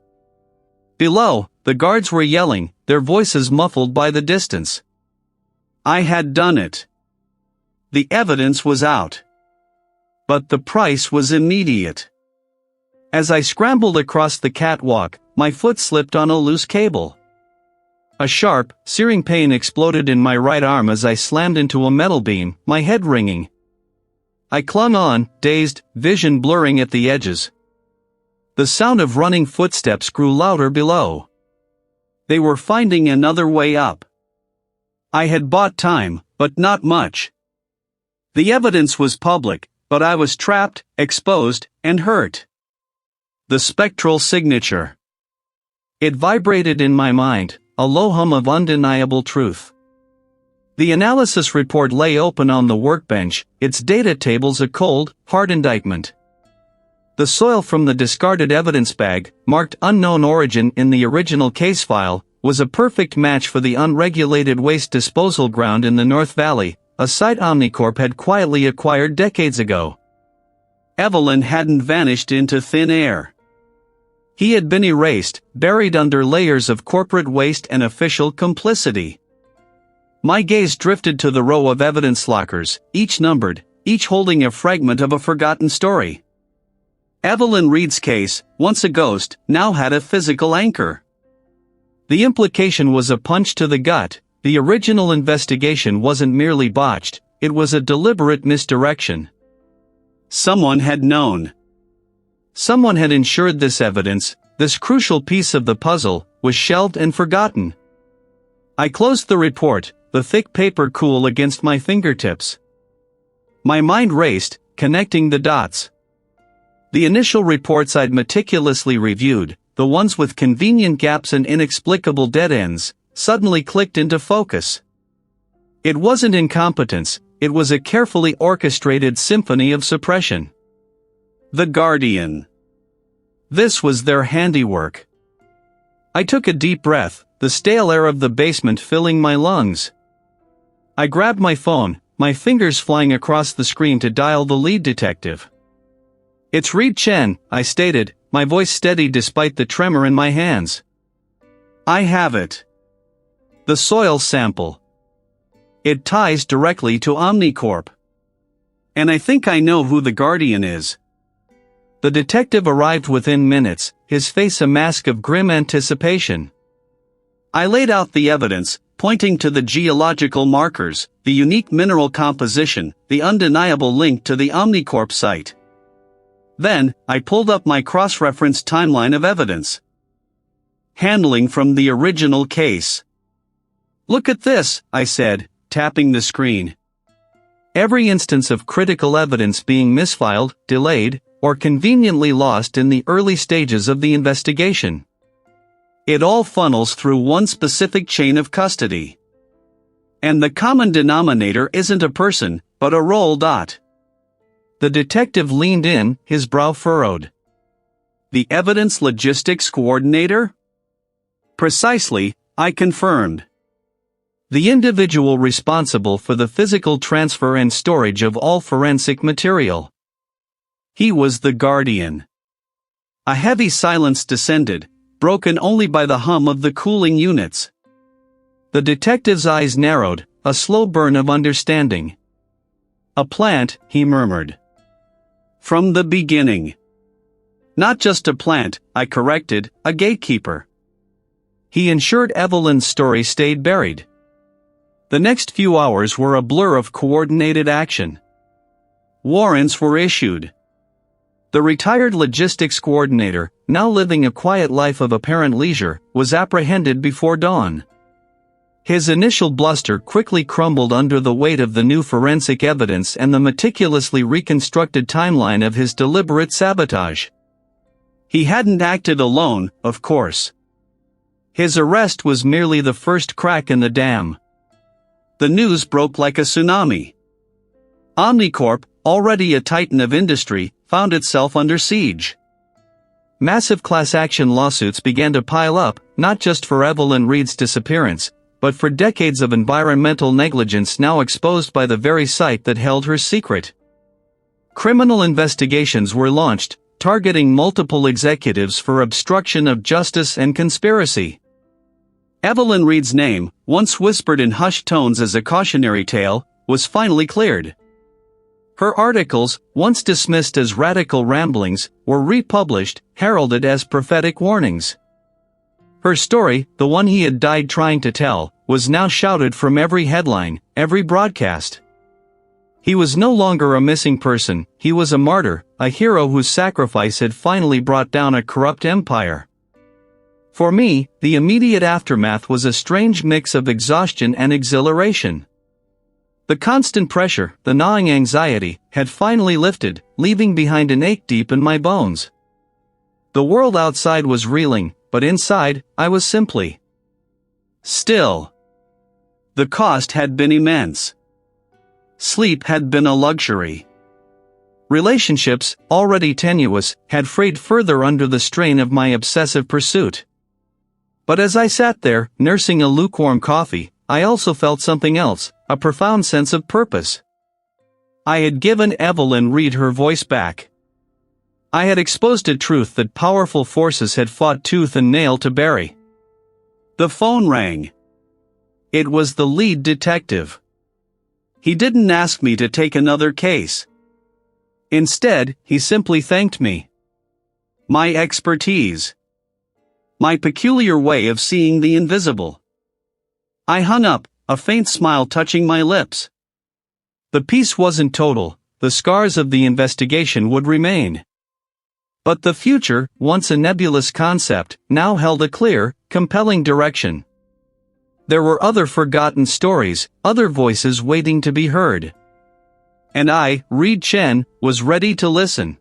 Below, the guards were yelling, their voices muffled by the distance. I had done it. The evidence was out. But the price was immediate. As I scrambled across the catwalk, my foot slipped on a loose cable. A sharp, searing pain exploded in my right arm as I slammed into a metal beam, my head ringing. I clung on, dazed, vision blurring at the edges. The sound of running footsteps grew louder below. They were finding another way up. I had bought time, but not much. The evidence was public, but I was trapped, exposed, and hurt. The spectral signature. It vibrated in my mind, a low hum of undeniable truth. The analysis report lay open on the workbench, its data tables a cold, hard indictment. The soil from the discarded evidence bag, marked unknown origin in the original case file, was a perfect match for the unregulated waste disposal ground in the North Valley, a site Omnicorp had quietly acquired decades ago. Evelyn hadn't vanished into thin air. He had been erased, buried under layers of corporate waste and official complicity. My gaze drifted to the row of evidence lockers, each numbered, each holding a fragment of a forgotten story. Evelyn Reed's case, once a ghost, now had a physical anchor. The implication was a punch to the gut. The original investigation wasn't merely botched, it was a deliberate misdirection. Someone had known. Someone had ensured this evidence, this crucial piece of the puzzle, was shelved and forgotten. I closed the report, the thick paper cool against my fingertips. My mind raced, connecting the dots. The initial reports I'd meticulously reviewed, the ones with convenient gaps and inexplicable dead ends, suddenly clicked into focus. It wasn't incompetence, it was a carefully orchestrated symphony of suppression. The Guardian. This was their handiwork. I took a deep breath, the stale air of the basement filling my lungs. I grabbed my phone, my fingers flying across the screen to dial the lead detective. "It's Reed Chen," I stated, my voice steady despite the tremor in my hands. "I have it. The soil sample. It ties directly to Omnicorp. And I think I know who the Guardian is." The detective arrived within minutes, his face a mask of grim anticipation. I laid out the evidence, pointing to the geological markers, the unique mineral composition, the undeniable link to the Omnicorp site. Then, I pulled up my cross-reference timeline of evidence. handling from the original case. "Look at this," I said, tapping the screen. Every instance of critical evidence being misfiled, delayed, or conveniently lost in the early stages of the investigation. It all funnels through one specific chain of custody. And the common denominator isn't a person, but a roll dot. The detective leaned in, his brow furrowed. "The evidence logistics coordinator?" "Precisely," I confirmed. "The individual responsible for the physical transfer and storage of all forensic material." He was the guardian. A heavy silence descended, broken only by the hum of the cooling units. The detective's eyes narrowed, a slow burn of understanding. "A plant," he murmured. "From the beginning." "Not just a plant," I corrected, "a gatekeeper." He ensured Evelyn's story stayed buried. The next few hours were a blur of coordinated action. Warrants were issued. The retired logistics coordinator, now living a quiet life of apparent leisure, was apprehended before dawn. His initial bluster quickly crumbled under the weight of the new forensic evidence and the meticulously reconstructed timeline of his deliberate sabotage. He hadn't acted alone, of course. His arrest was merely the first crack in the dam. The news broke like a tsunami. Omnicorp, already a titan of industry, found itself under siege. Massive class action lawsuits began to pile up, not just for Evelyn Reed's disappearance, but for decades of environmental negligence now exposed by the very site that held her secret. Criminal investigations were launched, targeting multiple executives for obstruction of justice and conspiracy. Evelyn Reed's name, once whispered in hushed tones as a cautionary tale, was finally cleared. Her articles, once dismissed as radical ramblings, were republished, heralded as prophetic warnings. Her story, the one he had died trying to tell, was now shouted from every headline, every broadcast. He was no longer a missing person, he was a martyr, a hero whose sacrifice had finally brought down a corrupt empire. For me, the immediate aftermath was a strange mix of exhaustion and exhilaration. The constant pressure, the gnawing anxiety, had finally lifted, leaving behind an ache deep in my bones. The world outside was reeling, but inside, I was simply still. The cost had been immense. Sleep had been a luxury. Relationships, already tenuous, had frayed further under the strain of my obsessive pursuit. But as I sat there, nursing a lukewarm coffee, I also felt something else, a profound sense of purpose. I had given Evelyn Reed her voice back. I had exposed a truth that powerful forces had fought tooth and nail to bury. The phone rang. It was the lead detective. He didn't ask me to take another case. Instead, he simply thanked me. My expertise. My peculiar way of seeing the invisible. I hung up, a faint smile touching my lips. The peace wasn't total, the scars of the investigation would remain. But the future, once a nebulous concept, now held a clear, compelling direction. There were other forgotten stories, other voices waiting to be heard. And I, Reed Chen, was ready to listen.